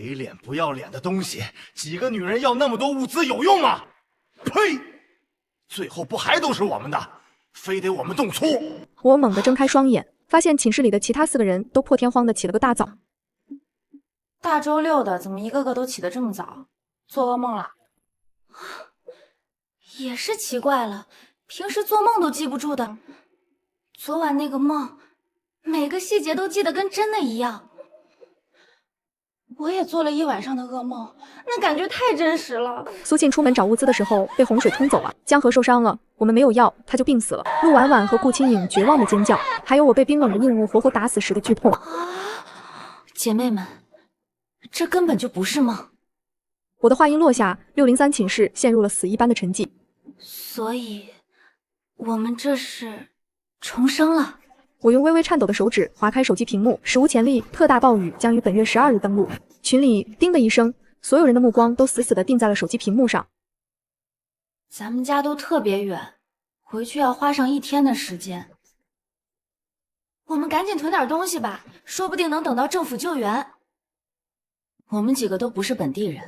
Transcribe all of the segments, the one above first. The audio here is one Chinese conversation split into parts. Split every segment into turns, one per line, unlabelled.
没脸不要脸的东西，几个女人要那么多物资有用吗？呸！最后不还都是我们的，非得我们动粗？
我猛地睁开双眼，发现寝室里的其他4个人都破天荒的起了个大早。
大周六的，怎么一个个都起得这么早？做噩梦了？也是奇怪了，平时做梦都记不住的，昨晚那个梦，每个细节都记得跟真的一样。我也做了一晚上的噩梦，那感觉太真实了。
苏沁出门找物资的时候被洪水冲走了，江河受伤了，我们没有药，他就病死了。陆婉婉和顾清影绝望的尖叫，还有我被冰冷的硬物活活打死时的剧痛。
姐妹们，这根本就不是梦。
我的话音落下，603寝室陷入了死一般的沉寂。
所以，我们这是重生了。
我用微微颤抖的手指划开手机屏幕，史无前例，特大暴雨将于本月12日登陆。群里叮的一声，所有人的目光都死死地定在了手机屏幕上。
咱们家都特别远，回去要花上1天的时间。我们赶紧囤点东西吧，说不定能等到政府救援。我们几个都不是本地人，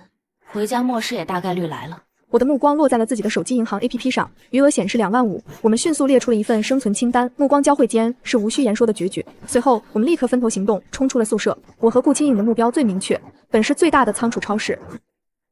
回家末世也大概率来了。
我的目光落在了自己的手机银行 APP 上，余额显示2万5。我们迅速列出了一份生存清单，目光交汇间是无需言说的决绝。随后，我们立刻分头行动，冲出了宿舍。我和顾清影的目标最明确，本市最大的仓储超市。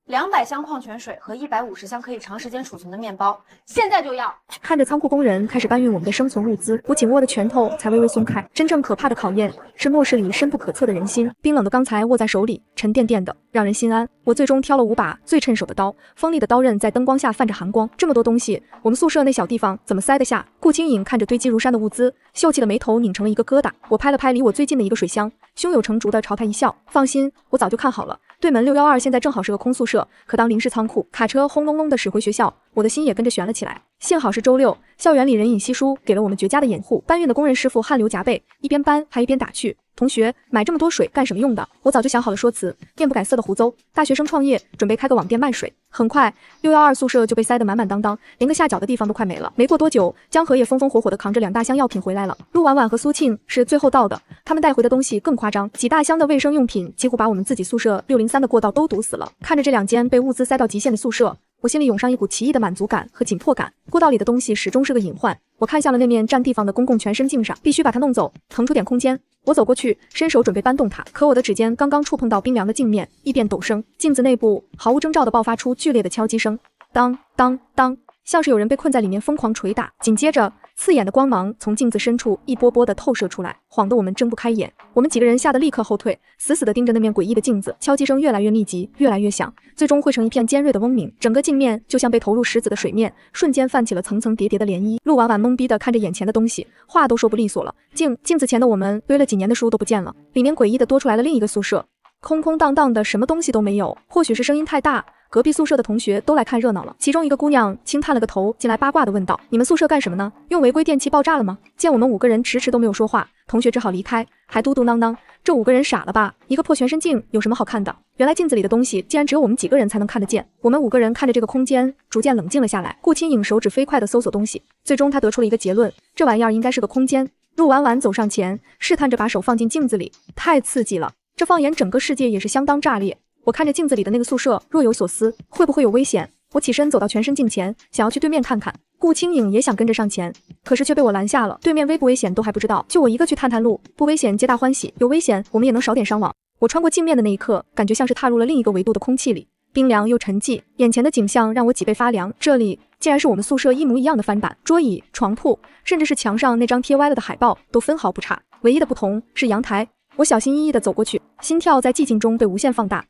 200箱矿泉水和150箱可以长时间储存的面包，现在就要！
看着仓库工人开始搬运我们的生存物资，我紧握的拳头才微微松开。真正可怕的考验是末世里深不可测的人心，冰冷的钢材握在手里，沉甸甸的，让人心安。我最终挑了5把最趁手的刀，锋利的刀刃在灯光下泛着寒光。这么多东西，我们宿舍那小地方怎么塞得下？顾清影看着堆积如山的物资，秀气的眉头拧成了一个疙瘩。我拍了拍离我最近的一个水箱，胸有成竹地朝他一笑：放心，我早就看好了。对门612现在正好是个空宿舍，可当临时仓库。卡车轰隆隆地驶回学校，我的心也跟着悬了起来。幸好是周六，校园里人影稀疏，给了我们绝佳的掩护。搬运的工人师傅汗流浃背，一边搬还一边打趣：同学，买这么多水干什么用的？我早就想好了说辞，面不改色的胡诌：大学生创业，准备开个网店卖水。很快，612宿舍就被塞得满满当当，连个下脚的地方都快没了。没过多久，江河也风风火火地扛着2大箱药品回来了。陆婉婉和苏沁是最后到的，他们带回的东西更夸张，几大箱的卫生用品几乎把我们自己宿舍603的过道都堵死了。看着这2间被物资塞到极限的宿舍，我心里涌上一股奇异的满足感和紧迫感。过道里的东西始终是个隐患，我看向了那面占地方的公共全身镜上，必须把它弄走，腾出点空间。我走过去，伸手准备搬动它，可我的指尖刚刚触碰到冰凉的镜面，异变陡升，镜子内部毫无征兆地爆发出剧烈的敲击声，当当当，像是有人被困在里面疯狂捶打。紧接着，刺眼的光芒从镜子深处一波波地透射出来，晃得我们睁不开眼。我们几个人吓得立刻后退，死死地盯着那面诡异的镜子。敲击声越来越密集，越来越响，最终汇成一片尖锐的嗡鸣。整个镜面就像被投入石子的水面，瞬间泛起了层层叠叠的涟漪。陆婉婉懵逼地看着眼前的东西，话都说不利索了。镜子前的我们堆了几年的书都不见了，里面诡异地多出来了另一个宿舍，空空荡荡的，什么东西都没有。或许是声音太大，隔壁宿舍的同学都来看热闹了。其中一个姑娘轻探了个头进来，八卦地问道：你们宿舍干什么呢？用违规电器爆炸了吗？见我们5个人迟迟都没有说话，同学只好离开，还嘟嘟囔囔：这5个人傻了吧？一个破全身镜有什么好看的？原来镜子里的东西竟然只有我们几个人才能看得见。我们5个人看着这个空间，逐渐冷静了下来。顾清影手指飞快地搜索东西，最终他得出了一个结论：这玩意儿应该是个空间。陆婉婉走上前，试探着把手放进镜子里，太刺激了，这放眼整个世界也是相当炸裂。我看着镜子里的那个宿舍，若有所思，会不会有危险？我起身走到全身镜前，想要去对面看看。顾清影也想跟着上前，可是却被我拦下了。对面危不危险都还不知道，就我一个去探探路，不危险皆大欢喜，有危险我们也能少点伤亡。我穿过镜面的那一刻，感觉像是踏入了另一个维度的空气里，冰凉又沉寂，眼前的景象让我脊背发凉。这里竟然是我们宿舍一模一样的翻版，桌椅、床铺，甚至是墙上那张贴歪了的海报都分毫不差，唯一的不同是阳台。我小心翼翼地走过去，心跳在寂静中被无限放大。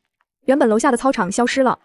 原本楼下的操场消失了，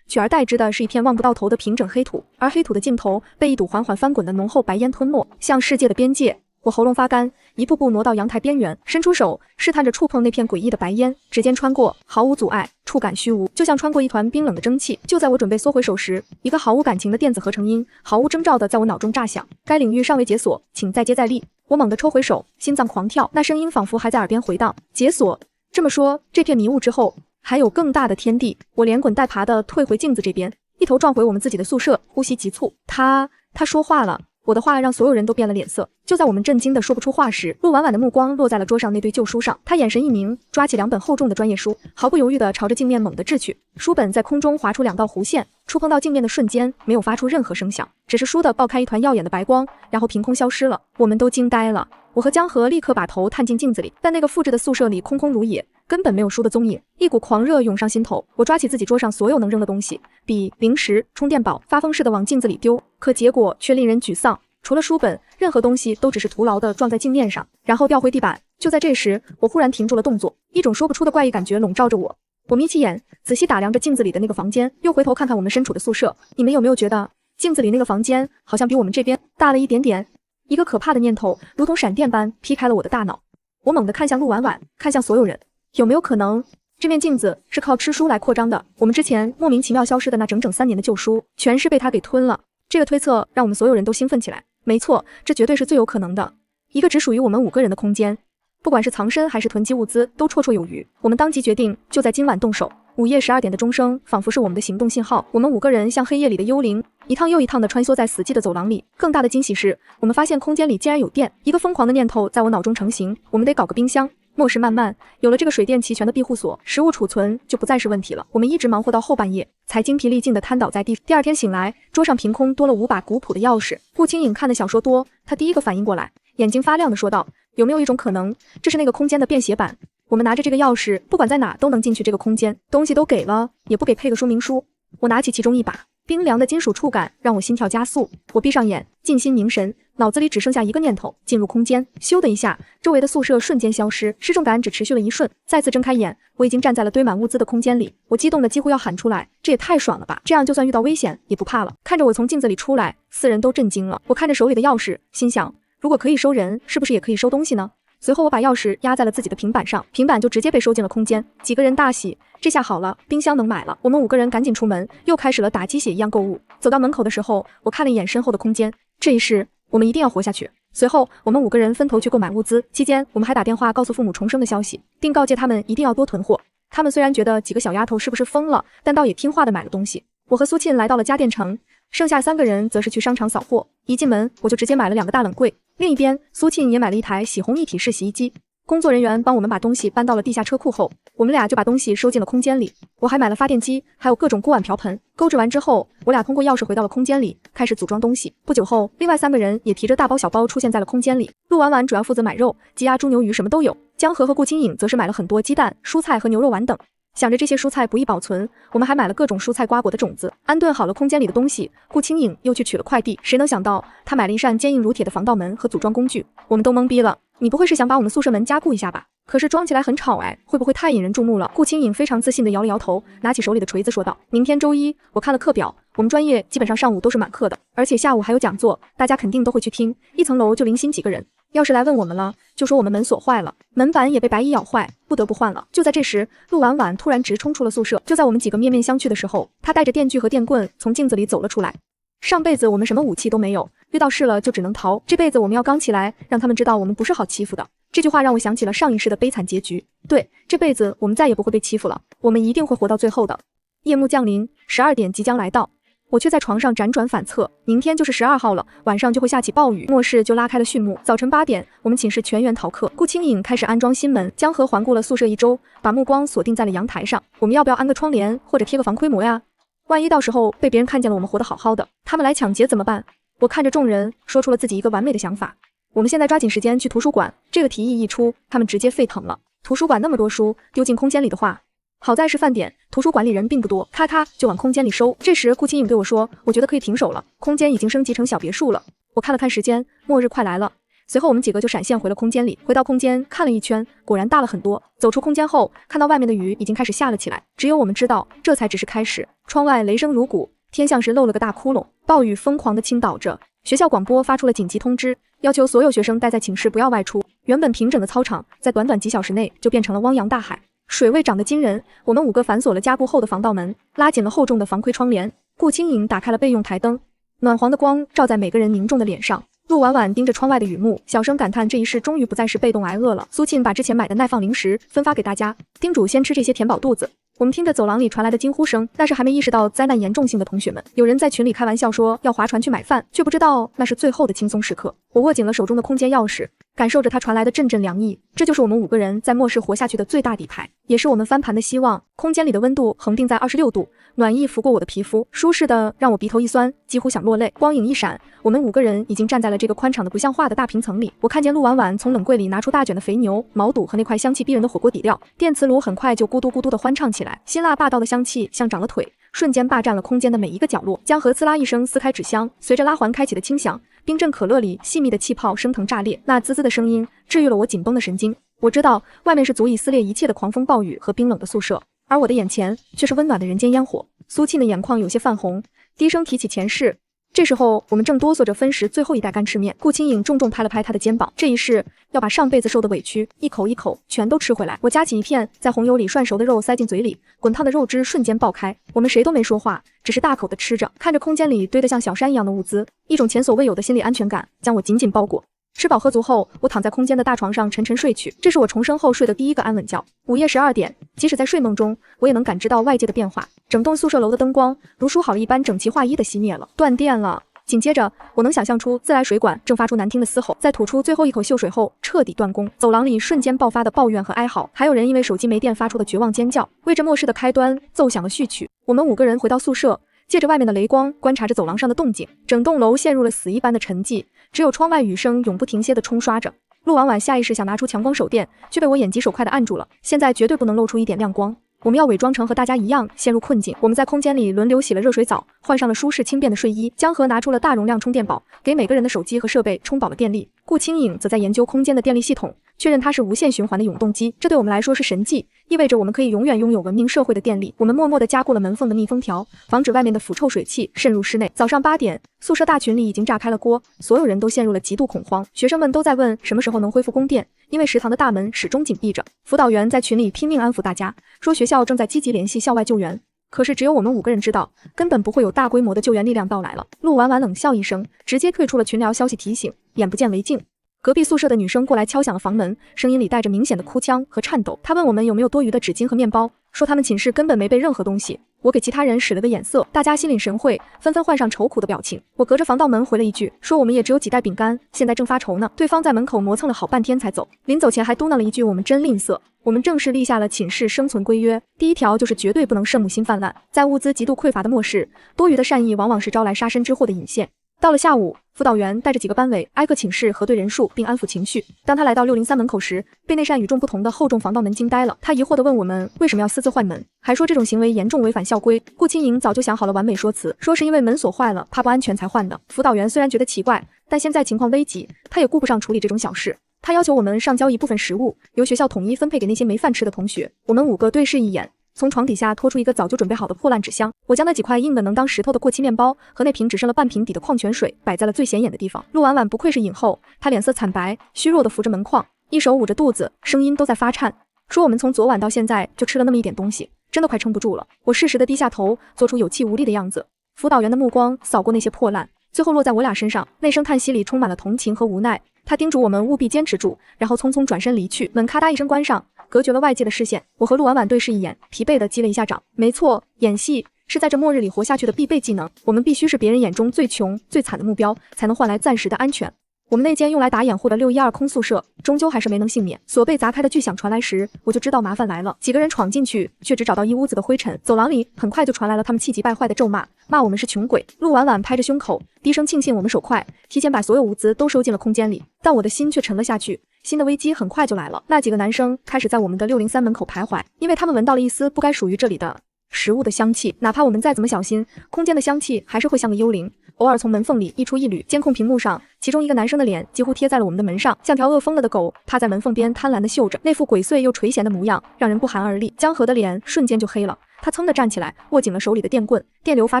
取而代之的是一片望不到头的平整黑土，而黑土的尽头被一堵缓缓翻滚的浓厚白烟吞没，像世界的边界。我喉咙发干，一步步挪到阳台边缘，伸出手试探着触碰那片诡异的白烟，指尖穿过，毫无阻碍，触感虚无，就像穿过一团冰冷的蒸汽。就在我准备缩回手时，一个毫无感情的电子合成音毫无征兆地在我脑中炸响：该领域尚未解锁，请再接再厉。我猛地抽回手，心脏狂跳，那声音仿佛还在耳边回荡：解锁。这么说，这片迷雾之后还有更大的天地。我连滚带爬地退回镜子这边，一头撞回我们自己的宿舍，呼吸急促。他说话了，我的话让所有人都变了脸色。就在我们震惊的说不出话时，陆婉婉的目光落在了桌上那堆旧书上，她眼神一凝，抓起2本厚重的专业书，毫不犹豫地朝着镜面猛地掷去。书本在空中划出2道弧线，触碰到镜面的瞬间没有发出任何声响，只是倏地爆开一团耀眼的白光，然后凭空消失了。我们都惊呆了。我和江河立刻把头探进镜子里，但那个复制的宿舍里空空如也，根本没有书的踪影。一股狂热涌上心头，我抓起自己桌上所有能扔的东西，笔、零食、充电宝，发疯似的往镜子里丢，可结果却令人沮丧。除了书本，任何东西都只是徒劳地撞在镜面上，然后掉回地板。就在这时，我忽然停住了动作，一种说不出的怪异感觉笼罩着我。我眯起眼，仔细打量着镜子里的那个房间，又回头看看我们身处的宿舍。你们有没有觉得镜子里那个房间好像比我们这边大了一点点？一个可怕的念头如同闪电般劈开了我的大脑。我猛地看向陆婉婉，看向所有人，有没有可能这面镜子是靠吃书来扩张的？我们之前莫名其妙消失的那整整3年的旧书，全是被他给吞了。这个推测让我们所有人都兴奋起来。没错，这绝对是最有可能的。一个只属于我们5个人的空间，不管是藏身还是囤积物资，都绰绰有余。我们当即决定，就在今晚动手。午夜12点的钟声仿佛是我们的行动信号，我们5个人像黑夜里的幽灵，一趟又一趟地穿梭在死寂的走廊里。更大的惊喜是，我们发现空间里竟然有电。一个疯狂的念头在我脑中成型，我们得搞个冰箱。末世漫漫，有了这个水电齐全的庇护所，食物储存就不再是问题了。我们一直忙活到后半夜，才精疲力尽地瘫倒在地。第二天醒来，桌上凭空多了5把古朴的钥匙。顾清影看的小说多，他第一个反应过来，眼睛发亮地说道：“有没有一种可能，这是那个空间的便携版？我们拿着这个钥匙，不管在哪都能进去这个空间。东西都给了，也不给配个说明书。”我拿起其中一把，冰凉的金属触感让我心跳加速。我闭上眼，静心凝神，脑子里只剩下一个念头：进入空间。咻的一下，周围的宿舍瞬间消失，失重感只持续了1瞬。再次睁开眼，我已经站在了堆满物资的空间里。我激动的几乎要喊出来，这也太爽了吧！这样就算遇到危险也不怕了。看着我从镜子里出来，4人都震惊了。我看着手里的钥匙，心想，如果可以收人，是不是也可以收东西呢？随后我把钥匙压在了自己的平板上，平板就直接被收进了空间。几个人大喜，这下好了，冰箱能买了。我们5个人赶紧出门，又开始了打鸡血一样购物。走到门口的时候，我看了一眼身后的空间，这一世我们一定要活下去。随后我们5个人分头去购买物资，期间我们还打电话告诉父母重生的消息，并告诫他们一定要多囤货。他们虽然觉得几个小丫头是不是疯了，但倒也听话的买了东西。我和苏沁来到了家电城，剩下3个人则是去商场扫货。一进门我就直接买了2个大冷柜，另一边苏沁也买了一台洗烘一体式洗衣机。工作人员帮我们把东西搬到了地下车库后，我们俩就把东西收进了空间里。我还买了发电机，还有各种锅碗瓢盆。购置完之后，我俩通过钥匙回到了空间里，开始组装东西。不久后，另外3个人也提着大包小包出现在了空间里。陆婉婉主要负责买肉，鸡鸭猪牛鱼什么都有。江河和顾清影则是买了很多鸡蛋、蔬菜和牛肉丸等。想着这些蔬菜不易保存，我们还买了各种蔬菜瓜果的种子。安顿好了空间里的东西，顾清影又去取了快递。谁能想到，他买了一扇坚硬如铁的防盗门和组装工具。我们都懵逼了，你不会是想把我们宿舍门加固一下吧？可是装起来很吵哎，会不会太引人注目了？顾清影非常自信地摇了摇头，拿起手里的锤子说道：“明天周一，我看了课表，我们专业基本上上午都是满课的，而且下午还有讲座，大家肯定都会去听。1层楼就零星几个人，要是来问我们了，就说我们门锁坏了，门板也被白蚁咬坏，不得不换了。”就在这时，陆婉婉突然直冲出了宿舍。就在我们几个面面相觑的时候，她带着电锯和电棍从镜子里走了出来。上辈子我们什么武器都没有，遇到事了就只能逃，这辈子我们要刚起来，让他们知道我们不是好欺负的。这句话让我想起了上一世的悲惨结局。对，这辈子我们再也不会被欺负了，我们一定会活到最后的。夜幕降临，12点即将来到，我却在床上辗转反侧。明天就是12号了，晚上就会下起暴雨，末世就拉开了序幕。早晨8点，我们寝室全员逃课。顾清影开始安装新门，江河环顾了宿舍一周，把目光锁定在了阳台上。我们要不要安个窗帘，或者贴个防窥膜呀？万一到时候被别人看见了我们活得好好的，他们来抢劫怎么办？我看着众人，说出了自己一个完美的想法。我们现在抓紧时间去图书馆。这个提议一出，他们直接沸腾了。图书馆那么多书，丢进空间里的话，好在是饭点，图书馆里人并不多，咔咔就往空间里收。这时顾清影对我说，我觉得可以停手了，空间已经升级成小别墅了。我看了看时间，末日快来了。随后我们几个就闪现回了空间里，回到空间看了一圈，果然大了很多。走出空间后，看到外面的雨已经开始下了起来，只有我们知道这才只是开始。窗外雷声如鼓，天像是漏了个大窟窿，暴雨疯狂地倾倒着。学校广播发出了紧急通知，要求所有学生待在寝室，不要外出。原本平整的操场在短短几小时内就变成了汪洋大海，水位涨得惊人。我们5个反锁了加固后的防盗门，拉紧了厚重的防窥窗帘。顾清影打开了备用台灯，暖黄的光照在每个人凝重的脸上。陆婉婉盯着窗外的雨幕，小声感叹这一世终于不再是被动挨饿了。苏沁把之前买的耐放零食分发给大家，叮嘱先吃这些填饱肚子。我们听着走廊里传来的惊呼声，那是还没意识到灾难严重性的同学们。有人在群里开玩笑说要划船去买饭，却不知道那是最后的轻松时刻。我握紧了手中的空间钥匙，感受着它传来的阵阵凉意。这就是我们5个人在末世活下去的最大底牌，也是我们翻盘的希望。空间里的温度恒定在26度，暖意拂过我的皮肤，舒适的让我鼻头一酸，几乎想落泪。光影一闪，我们5个人已经站在了这个宽敞的不像话的大平层里。我看见陆婉婉从冷柜里拿出大卷的肥牛、毛肚和那块香气逼人的火锅底料，电磁炉很快就咕嘟咕嘟的欢唱起来，辛辣霸道的香气像长了腿，瞬间霸占了空间的每一个角落。江河呲啦一声撕开纸箱，随着拉环开启的轻响，冰镇可乐里细密的气泡升腾炸裂，那滋滋的声音治愈了我紧绷的神经。我知道外面是足以撕裂一切的狂风暴雨和冰冷的宿舍，而我的眼前却是温暖的人间烟火。苏沁的眼眶有些泛红，低声提起前世。这时候我们正哆嗦着分食最后一袋干吃面，顾清影重重拍了拍他的肩膀，这一世要把上辈子受的委屈一口一口全都吃回来。我夹起一片在红油里涮熟的肉塞进嘴里，滚烫的肉汁瞬间爆开。我们谁都没说话，只是大口的吃着，看着空间里堆得像小山一样的物资，一种前所未有的心理安全感将我紧紧包裹。吃饱喝足后，我躺在空间的大床上沉沉睡去，这是我重生后睡的第一个安稳觉。午夜12点，即使在睡梦中，我也能感知到外界的变化，整栋宿舍楼的灯光如梳好了一般整齐划一的熄灭了，断电了。紧接着，我能想象出自来水管正发出难听的嘶吼，在吐出最后一口秀水后彻底断供。走廊里瞬间爆发的抱怨和哀嚎，还有人因为手机没电发出的绝望尖叫，为这末世的开端奏响了序曲。我们5个人回到宿舍，借着外面的雷光观察着走廊上的动静，整栋楼陷入了死一般的沉寂，只有窗外雨声永不停歇地冲刷着。陆婉婉下意识想拿出强光手电，却被我眼疾手快地按住了，现在绝对不能露出一点亮光。我们要伪装成和大家一样陷入困境。我们在空间里轮流洗了热水澡，换上了舒适轻便的睡衣。江河拿出了大容量充电宝，给每个人的手机和设备充饱了电力。顾清影则在研究空间的电力系统，确认它是无限循环的永动机。这对我们来说是神迹，意味着我们可以永远拥有文明社会的电力。我们默默地加固了门缝的密封条，防止外面的腐臭水汽渗入室内。早上8点，宿舍大群里已经炸开了锅，所有人都陷入了极度恐慌。学生们都在问什么时候能恢复供电，因为食堂的大门始终紧闭着。辅导员在群里拼命安抚大家，说学校正在积极联系校外救援。可是只有我们5个人知道，根本不会有大规模的救援力量到来了。陆婉婉冷笑一声，直接退出了群聊消息提醒，眼不见为净。隔壁宿舍的女生过来敲响了房门，声音里带着明显的哭腔和颤抖。她问我们有没有多余的纸巾和面包，说他们寝室根本没备任何东西。我给其他人使了个眼色，大家心领神会，纷纷换上愁苦的表情。我隔着防盗门回了一句，说我们也只有几袋饼干，现在正发愁呢。对方在门口磨蹭了好半天才走，临走前还嘟囔了一句我们真吝啬。我们正式立下了寝室生存规约，第1条就是绝对不能圣母心泛滥。在物资极度匮乏的末世，多余的善意往往是招来杀身之祸的引线。到了下午，辅导员带着几个班委挨个寝室核对人数并安抚情绪。当他来到603门口时，被那扇与众不同的厚重防盗门惊呆了。他疑惑地问我们为什么要私自换门，还说这种行为严重违反校规。顾清影早就想好了完美说辞，说是因为门锁坏了，怕不安全才换的。辅导员虽然觉得奇怪，但现在情况危急，他也顾不上处理这种小事。他要求我们上交一部分食物，由学校统一分配给那些没饭吃的同学。我们5个对视一眼，从床底下拖出一个早就准备好的破烂纸箱，我将那几块硬的能当石头的过期面包和那瓶只剩了半瓶底的矿泉水摆在了最显眼的地方。陆婉婉不愧是影后，她脸色惨白，虚弱地扶着门框，一手捂着肚子，声音都在发颤，说我们从昨晚到现在就吃了那么一点东西，真的快撑不住了。我适时地低下头，做出有气无力的样子。辅导员的目光扫过那些破烂，最后落在我俩身上，那声叹息里充满了同情和无奈。他叮嘱我们务必坚持住，然后匆匆转身离去。门咔嗒一声关上，隔绝了外界的视线。我和陆婉婉对视一眼，疲惫地击了一下掌。没错，演戏是在这末日里活下去的必备技能。我们必须是别人眼中最穷最惨的目标，才能换来暂时的安全。我们那间用来打掩护的612空宿舍，终究还是没能幸免。锁被砸开的巨响传来时，我就知道麻烦来了。几个人闯进去，却只找到一屋子的灰尘。走廊里很快就传来了他们气急败坏的咒骂，骂我们是穷鬼。陆婉婉拍着胸口，低声庆幸我们手快，提前把所有物资都收进了空间里。但我的心却沉了下去。新的危机很快就来了。那几个男生开始在我们的603门口徘徊，因为他们闻到了一丝不该属于这里的食物的香气。哪怕我们再怎么小心，空间的香气还是会像个幽灵，偶尔从门缝里溢出一缕。监控屏幕上，其中一个男生的脸几乎贴在了我们的门上，像条饿疯了的狗趴在门缝边贪婪地嗅着，那副鬼祟又垂涎的模样让人不寒而栗。江河的脸瞬间就黑了，他噌地站起来，握紧了手里的电棍，电流发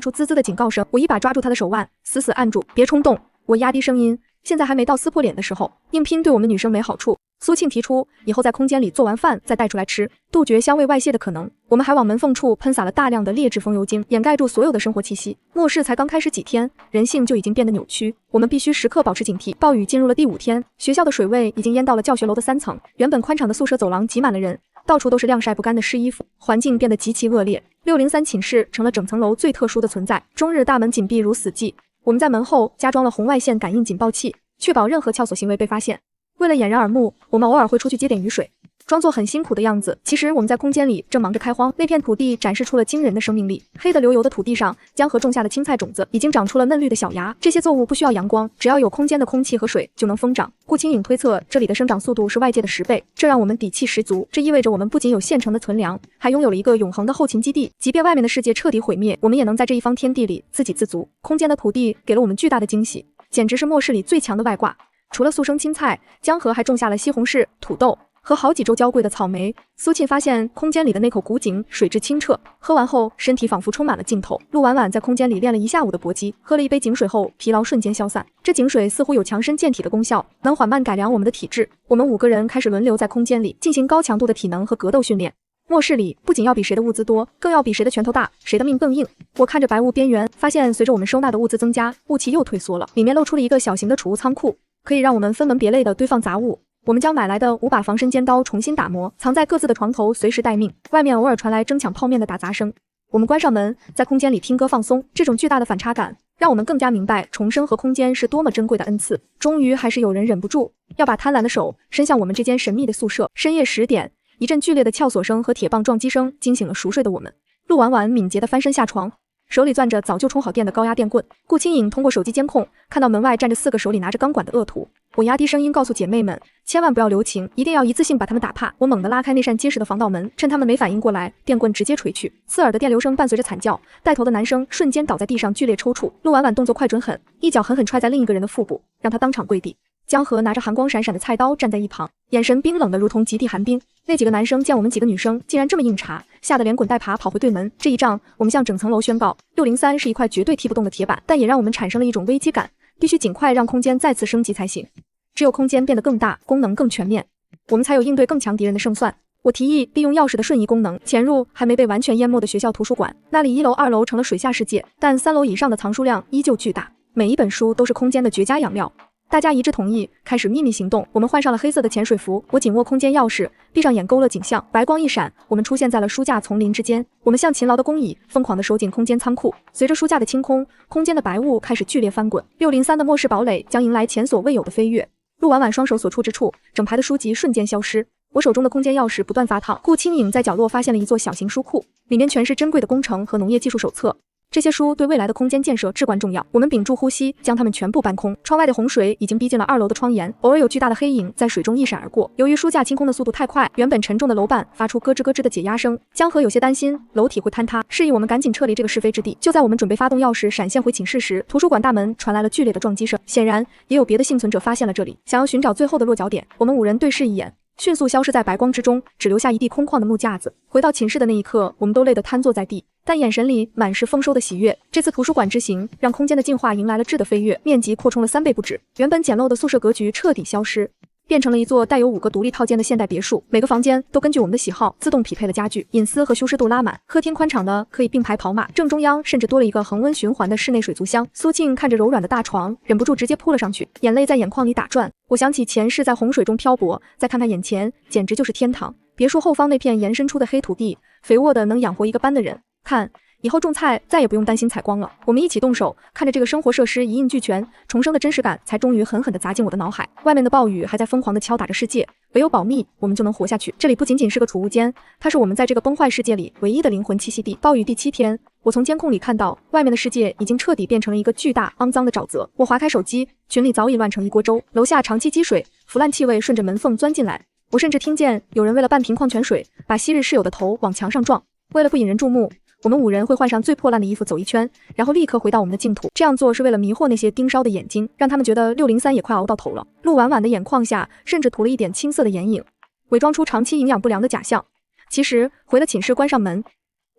出滋滋的警告声。我一把抓住他的手腕，死死按住，别冲动。我压低声音，现在还没到撕破脸的时候，硬拼对我们女生没好处。苏沁提出以后在空间里做完饭再带出来吃，杜绝香味外泄的可能。我们还往门缝处喷洒了大量的劣质风油精，掩盖住所有的生活气息。末世才刚开始几天，人性就已经变得扭曲，我们必须时刻保持警惕。暴雨进入了第5天，学校的水位已经淹到了教学楼的3层，原本宽敞的宿舍走廊挤满了人，到处都是晾晒不干的湿衣服，环境变得极其恶劣。603寝室成了整层楼最特殊的存在，终日大门紧闭如死寂。我们在门后加装了红外线感应警报器，确保任何撬锁行为被发现。为了掩人耳目，我们偶尔会出去接点雨水，装作很辛苦的样子。其实我们在空间里正忙着开荒。那片土地展示出了惊人的生命力，黑得流油的土地上，江河种下的青菜种子已经长出了嫩绿的小芽。这些作物不需要阳光，只要有空间的空气和水就能疯长。顾青颖推测，这里的生长速度是外界的10倍，这让我们底气十足。这意味着我们不仅有现成的存粮，还拥有了一个永恒的后勤基地。即便外面的世界彻底毁灭，我们也能在这一方天地里自给自足。空间的土地给了我们巨大的惊喜，简直是末世里最强的外挂。除了速生青菜，江河还种下了西红柿、土豆和好几周娇贵的草莓。苏沁发现空间里的那口古井水质清澈，喝完后身体仿佛充满了劲头。陆婉婉在空间里练了一下午的搏击，喝了一杯井水后疲劳瞬间消散。这井水似乎有强身健体的功效，能缓慢改良我们的体质。我们5个人开始轮流在空间里进行高强度的体能和格斗训练。末世里不仅要比谁的物资多，更要比谁的拳头大，谁的命更硬。我看着白雾边缘，发现随着我们收纳的物资增加，雾气又退缩了，里面露出了一个小型的储物仓库，可以让我们分门别类的堆放杂物。我们将买来的5把防身尖刀重新打磨，藏在各自的床头，随时待命。外面偶尔传来争抢泡面的打杂声。我们关上门，在空间里听歌放松。这种巨大的反差感让我们更加明白重生和空间是多么珍贵的恩赐。终于还是有人忍不住要把贪婪的手伸向我们这间神秘的宿舍。深夜10点，一阵剧烈的撬锁声和铁棒撞击声惊醒了熟睡的我们。陆婉婉敏捷地翻身下床，手里攥着早就充好电的高压电棍。顾青颖通过手机监控看到门外站着4个手里拿着钢管的恶徒。我压低声音告诉姐妹们，千万不要留情，一定要一次性把他们打怕。我猛地拉开那扇结实的防盗门，趁他们没反应过来，电棍直接锤去。刺耳的电流声伴随着惨叫，带头的男生瞬间倒在地上剧烈抽搐。陆婉婉动作快准狠，一脚狠狠踹在另一个人的腹部，让他当场跪地。江河拿着寒光闪闪的菜刀站在一旁，眼神冰冷的如同极地寒冰。那几个男生见我们几个女生竟然这么硬茬，吓得连滚带爬跑回对门。这一仗，我们向整层楼宣告，603是一块绝对踢不动的铁板，但也让我们产生了一种危机感，必须尽快让空间再次升级才行。只有空间变得更大，功能更全面，我们才有应对更强敌人的胜算。我提议利用钥匙的瞬移功能，潜入还没被完全淹没的学校图书馆。那里1楼、2楼成了水下世界，但3楼以上的藏书量依旧巨大，每一本书都是空间的绝佳养料。大家一致同意，开始秘密行动。我们换上了黑色的潜水服，我紧握空间钥匙，闭上眼勾勒景象。白光一闪，我们出现在了书架丛林之间。我们像勤劳的工蚁，疯狂地收进空间仓库。随着书架的清空，空间的白雾开始剧烈翻滚。603的末世堡垒将迎来前所未有的飞跃。陆婉婉双手所处之处，整排的书籍瞬间消失。我手中的空间钥匙不断发烫。顾青颖在角落发现了一座小型书库，里面全是珍贵的工程和农业技术手册。这些书对未来的空间建设至关重要。我们屏住呼吸，将它们全部搬空。窗外的洪水已经逼近了2楼的窗沿，偶尔有巨大的黑影在水中一闪而过。由于书架清空的速度太快，原本沉重的楼板发出咯吱咯吱的解压声。江河有些担心楼体会坍塌，示意我们赶紧撤离这个是非之地。就在我们准备发动钥匙闪现回寝室时，图书馆大门传来了剧烈的撞击声。显然，也有别的幸存者发现了这里，想要寻找最后的落脚点。我们5人对视一眼，迅速消失在白光之中，只留下一地空旷的木架子。回到寝室的那一刻，我们都累得瘫坐在地，但眼神里满是丰收的喜悦。这次图书馆之行让空间的进化迎来了质的飞跃，面积扩充了3倍不止。原本简陋的宿舍格局彻底消失，变成了一座带有5个独立套间的现代别墅。每个房间都根据我们的喜好自动匹配了家具，隐私和舒适度拉满。客厅宽敞的可以并排跑马，正中央甚至多了一个恒温循环的室内水族箱。苏沁看着柔软的大床，忍不住直接扑了上去，眼泪在眼眶里打转。我想起前世在洪水中漂泊，再看看眼前，简直就是天堂。别墅后方那片延伸出的黑土地，肥沃的能养活一个班的人。看，以后种菜再也不用担心采光了。我们一起动手，看着这个生活设施一应俱全，重生的真实感才终于狠狠地砸进我的脑海。外面的暴雨还在疯狂地敲打着世界，唯有保密，我们就能活下去。这里不仅仅是个储物间，它是我们在这个崩坏世界里唯一的灵魂栖息地。暴雨第7天，我从监控里看到，外面的世界已经彻底变成了一个巨大肮脏的沼泽。我划开手机，群里早已乱成一锅粥，楼下长期积水，腐烂气味顺着门缝钻进来。我甚至听见有人为了半瓶矿泉水，把昔日室友的头往墙上撞。为了不引人注目，我们5人会换上最破烂的衣服走一圈，然后立刻回到我们的净土。这样做是为了迷惑那些盯梢的眼睛，让他们觉得603也快熬到头了。陆婉婉的眼眶下甚至涂了一点青色的眼影，伪装出长期营养不良的假象。其实回了寝室关上门，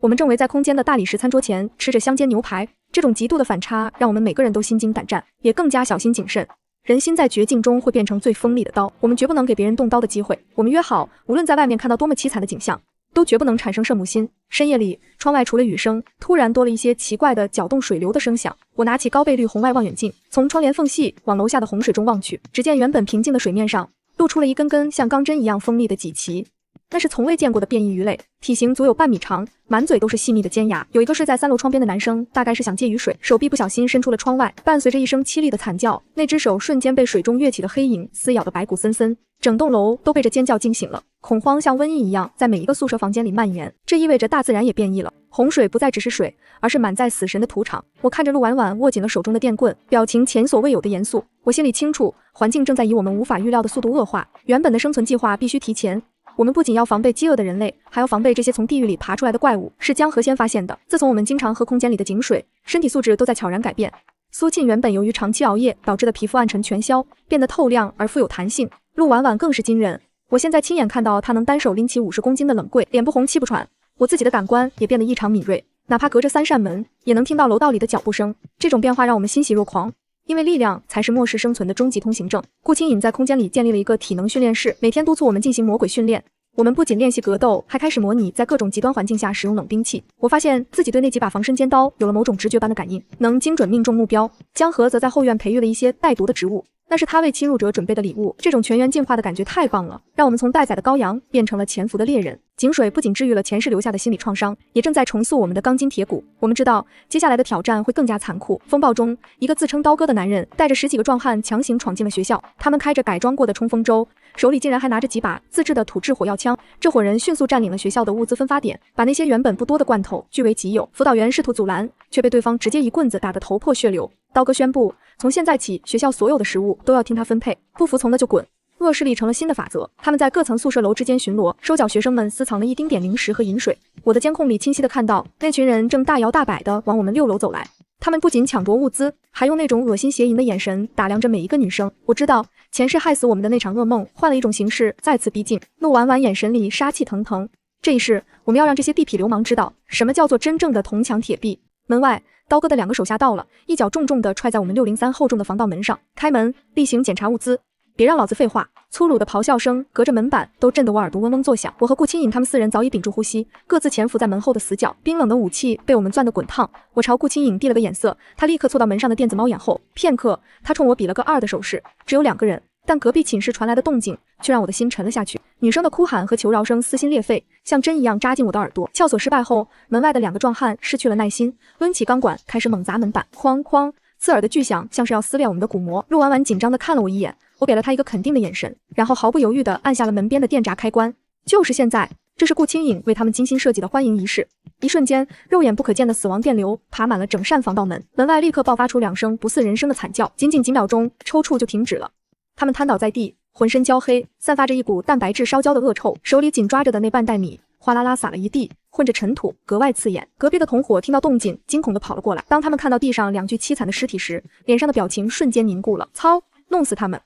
我们正围在空间的大理石餐桌前吃着香煎牛排。这种极度的反差让我们每个人都心惊胆战，也更加小心谨慎。人心在绝境中会变成最锋利的刀，我们绝不能给别人动刀的机会。我们约好，无论在外面看到多么凄惨的景象，都绝不能产生圣母心。深夜里，窗外除了雨声，突然多了一些奇怪的搅动水流的声响。我拿起高倍率红外望远镜，从窗帘缝隙往楼下的洪水中望去，只见原本平静的水面上露出了一根根像钢针一样锋利的脊鳍。那是从未见过的变异鱼类，体型足有半米长，满嘴都是细密的尖牙。有一个睡在3楼窗边的男生，大概是想借雨水，手臂不小心伸出了窗外，伴随着一声凄厉的惨叫，那只手瞬间被水中跃起的黑影撕咬得白骨森森。整栋楼都被这尖叫惊醒了，恐慌像瘟疫一样在每一个宿舍房间里蔓延。这意味着大自然也变异了，洪水不再只是水，而是满载死神的土场。我看着陆婉婉握紧了手中的电棍，表情前所未有的严肃。我心里清楚，环境正在以我们无法预料的速度恶化，原本的生存计划必须提前。我们不仅要防备饥饿的人类，还要防备这些从地狱里爬出来的怪物。是江河先发现的。自从我们经常喝空间里的井水，身体素质都在悄然改变。苏沁原本由于长期熬夜导致的皮肤暗沉全消，变得透亮而富有弹性。陆婉婉更是惊人，我现在亲眼看到她能单手拎起50公斤的冷柜，脸不红气不喘。我自己的感官也变得异常敏锐，哪怕隔着3扇门，也能听到楼道里的脚步声。这种变化让我们欣喜若狂。因为力量才是末世生存的终极通行证。顾清颖在空间里建立了一个体能训练室，每天督促我们进行魔鬼训练。我们不仅练习格斗，还开始模拟在各种极端环境下使用冷兵器。我发现自己对那几把防身尖刀有了某种直觉般的感应，能精准命中目标。江河则在后院培育了一些带毒的植物，那是他为侵入者准备的礼物。这种全员进化的感觉太棒了，让我们从待宰的羔羊变成了潜伏的猎人。井水不仅治愈了前世留下的心理创伤，也正在重塑我们的钢筋铁骨。我们知道接下来的挑战会更加残酷。风暴中，一个自称刀哥的男人带着10几个壮汉强行闯进了学校，他们开着改装过的冲锋舟，手里竟然还拿着几把自制的土制火药枪。这伙人迅速占领了学校的物资分发点，把那些原本不多的罐头据为己有。辅导员试图阻拦，却被对方直接一棍子打得头破血流。刀哥宣布，从现在起，学校所有的食物都要听他分配，不服从的就滚。恶势力成了新的法则，他们在各层宿舍楼之间巡逻，收缴学生们私藏的一丁点零食和饮水。我的监控里清晰地看到，那群人正大摇大摆地往我们6楼走来。他们不仅抢夺物资，还用那种恶心邪淫的眼神打量着每一个女生。我知道，前世害死我们的那场噩梦，换了一种形式再次逼近。陆婉婉眼神里杀气腾腾。这一世，我们要让这些地痞流氓知道，什么叫做真正的铜墙铁壁。门外，刀哥的2个手下到了，一脚重重地踹在我们603厚重的防盗门上。开门，例行检查物资。别让老子废话！粗鲁的咆哮声隔着门板都震得我耳朵嗡嗡作响。我和顾清颖他们4人早已屏住呼吸，各自潜伏在门后的死角。冰冷的武器被我们攥得滚烫。我朝顾清颖递了个眼色，他立刻凑到门上的电子猫眼后。片刻，他冲我比了个2的手势。只有2个人，但隔壁寝室传来的动静却让我的心沉了下去。女生的哭喊和求饶声撕心裂肺，像针一样扎进我的耳朵。撬锁失败后，门外的2个壮汉失去了耐心，抡起钢管开始猛砸门板，哐哐，刺耳的巨响像是要撕裂我们的骨膜。陆婉婉紧张地看了我一眼，我给了他一个肯定的眼神，然后毫不犹豫地按下了门边的电闸开关。就是现在，这是顾清颖为他们精心设计的欢迎仪式。一瞬间，肉眼不可见的死亡电流爬满了整扇防盗门，门外立刻爆发出2声不似人声的惨叫，仅仅几秒钟，抽搐就停止了。他们瘫倒在地，浑身焦黑，散发着一股蛋白质烧焦的恶臭，手里紧抓着的那半袋米哗啦啦撒了一地，混着尘土，格外刺眼。隔壁的同伙听到动静，惊恐地跑了过来。当他们看到地上2具凄惨的尸体时，脸上的表情瞬间凝固了。操，弄死他们！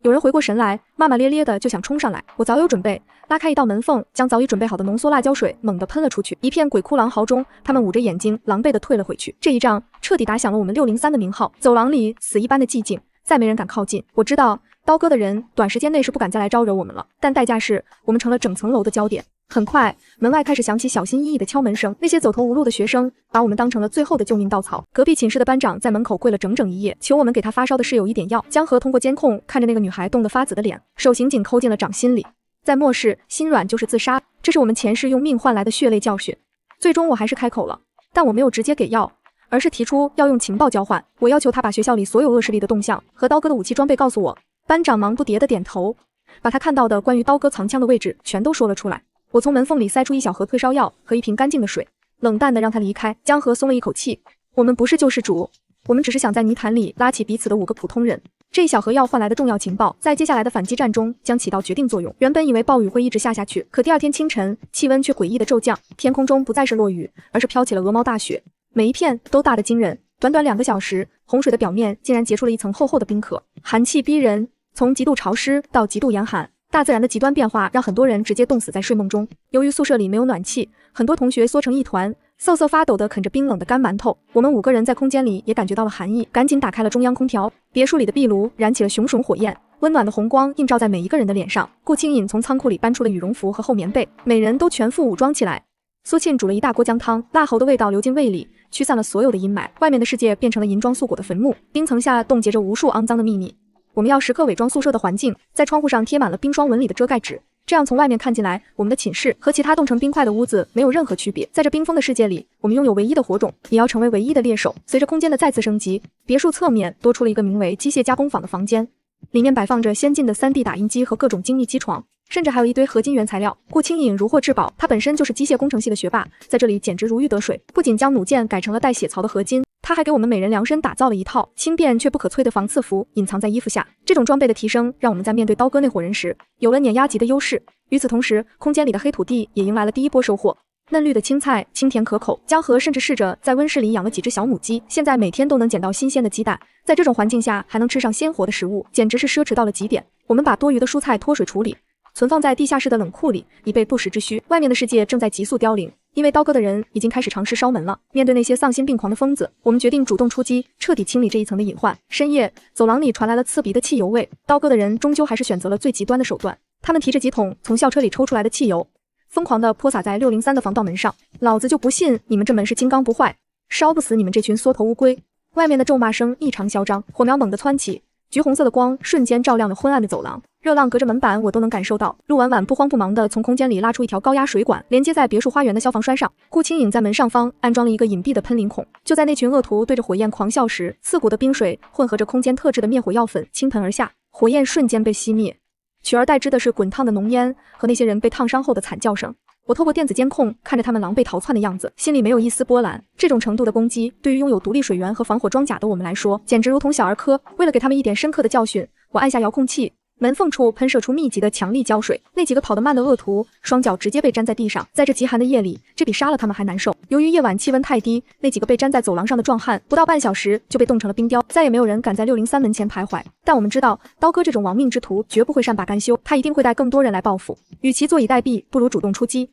有人回过神来，骂骂咧咧的就想冲上来。我早有准备，拉开一道门缝，将早已准备好的浓缩辣椒水猛地喷了出去。一片鬼哭狼嚎中，他们捂着眼睛，狼狈地退了回去。这一仗彻底打响了我们603的名号。走廊里死一般的寂静，再没人敢靠近。我知道刀哥的人短时间内是不敢再来招惹我们了，但代价是我们成了整层楼的焦点。很快，门外开始响起小心翼翼的敲门声，那些走投无路的学生把我们当成了最后的救命稻草。隔壁寝室的班长在门口跪了整整1夜，求我们给他发烧的室友一点药。江河通过监控看着那个女孩冻得发紫的脸，手刑警抠进了掌心里。在末世，心软就是自杀，这是我们前世用命换来的血泪教训。最终我还是开口了，但我没有直接给药，而是提出要用情报交换。我要求他把学校里所有恶势力的动向和刀哥的武器装备告诉我。班长忙不迭的点头，把他看到的关于刀哥藏枪的位置全都说了出来。我从门缝里塞出1小盒退烧药和1瓶干净的水，冷淡的让他离开。江河松了一口气，我们不是救世主，我们只是想在泥潭里拉起彼此的5个普通人。这1小盒药换来的重要情报，在接下来的反击战中将起到决定作用。原本以为暴雨会一直下去，可第2天清晨，气温却诡异的骤降，天空中不再是落雨，而是飘起了鹅毛大雪，每一片都大得惊人。短短2个小时，洪水的表面竟然结出了一层厚厚的冰壳，寒气逼人，从极度潮湿到极度严寒。大自然的极端变化让很多人直接冻死在睡梦中。由于宿舍里没有暖气，很多同学缩成一团，瑟瑟发抖地啃着冰冷的干馒头。我们5个人在空间里也感觉到了寒意，赶紧打开了中央空调。别墅里的壁炉燃起了熊熊火焰，温暖的红光映照在每一个人的脸上。顾清颖从仓库里搬出了羽绒服和厚棉被，每人都全副武装起来。苏沁煮了一大锅姜汤，辣喉的味道流进胃里，驱散了所有的阴霾。外面的世界变成了银装素裹的坟墓，冰层下冻结着无数肮脏的秘密。我们要时刻伪装宿舍的环境，在窗户上贴满了冰霜纹理的遮盖纸，这样从外面看进来，我们的寝室和其他冻成冰块的屋子没有任何区别。在这冰封的世界里，我们拥有唯一的火种，也要成为唯一的猎手。随着空间的再次升级，别墅侧面多出了一个名为机械加工坊的房间，里面摆放着先进的 3D 打印机和各种精密机床，甚至还有一堆合金原材料。顾清影如获至宝，他本身就是机械工程系的学霸，在这里简直如鱼得水。不仅将弩箭改成了带血槽的合金，他还给我们每人量身打造了一套轻便却不可摧的防刺服，隐藏在衣服下。这种装备的提升，让我们在面对刀哥那伙人时，有了碾压级的优势。与此同时，空间里的黑土地也迎来了第一波收获。嫩绿的青菜清甜可口，江河甚至试着在温室里养了几只小母鸡，现在每天都能捡到新鲜的鸡蛋。在这种环境下还能吃上鲜活的食物，简直是奢侈到了极点。我们把多余的蔬菜脱水处理，存放在地下室的冷库里，以备不时之需。外面的世界正在急速凋零，因为刀哥的人已经开始尝试烧门了。面对那些丧心病狂的疯子，我们决定主动出击，彻底清理这一层的隐患。深夜，走廊里传来了刺鼻的汽油味，刀哥的人终究还是选择了最极端的手段。他们提着几桶从校车里抽出来的汽油，疯狂地泼洒在603的防盗门上。老子就不信你们这门是金刚不坏，烧不死你们这群缩头乌龟！外面的咒骂声异常嚣张，火苗猛地蹿起，橘红色的光瞬间照亮了昏暗的走廊，热浪隔着门板我都能感受到。陆婉婉不慌不忙地从空间里拉出一条高压水管，连接在别墅花园的消防栓上。顾清影在门上方安装了一个隐蔽的喷淋孔，就在那群恶徒对着火焰狂笑时，刺骨的冰水混合着空间特制的灭火药粉倾盆而下，火焰瞬间被熄灭，取而代之的是滚烫的浓烟和那些人被烫伤后的惨叫声。我透过电子监控看着他们狼狈逃窜的样子，心里没有一丝波澜。这种程度的攻击，对于拥有独立水源和防火装甲的我们来说，简直如同小儿科。为了给他们一点深刻的教训，我按下遥控器，门缝处喷射出密集的强力胶水。那几个跑得慢的恶徒，双脚直接被粘在地上。在这极寒的夜里，这比杀了他们还难受。由于夜晚气温太低，那几个被粘在走廊上的壮汉，不到半小时就被冻成了冰雕，再也没有人敢在603门前徘徊。但我们知道，刀哥这种亡命之徒绝不会善罢甘休，他一定会带更多人来报复。与其坐以待毙，不如主动出击。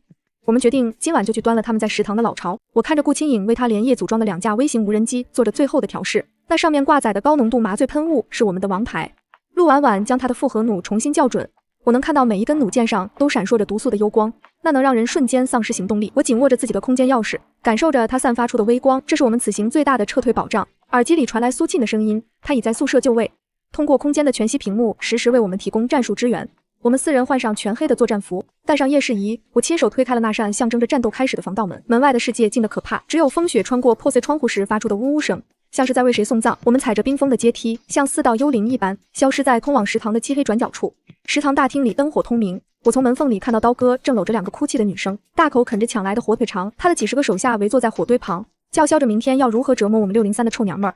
我们决定今晚就去端了他们在食堂的老巢。我看着顾清影为他连夜组装的2架微型无人机做着最后的调试，那上面挂载的高浓度麻醉喷雾是我们的王牌。陆婉婉将她的复合弩重新校准，我能看到每一根弩箭上都闪烁着毒素的幽光，那能让人瞬间丧失行动力。我紧握着自己的空间钥匙，感受着它散发出的微光，这是我们此行最大的撤退保障。耳机里传来苏沁的声音，他已在宿舍就位，通过空间的全息屏幕实时为我们提供战术支援。我们4人换上全黑的作战服，带上夜视仪，我亲手推开了那扇象征着战斗开始的防盗门。门外的世界静得可怕，只有风雪穿过破碎窗户时发出的呜呜声，像是在为谁送葬。我们踩着冰封的阶梯，像4道幽灵一般，消失在通往食堂的漆黑转角处。食堂大厅里灯火通明，我从门缝里看到刀哥正搂着2个哭泣的女生，大口啃着抢来的火腿肠。他的几十个手下围坐在火堆旁，叫嚣着明天要如何折磨我们603的臭娘们儿。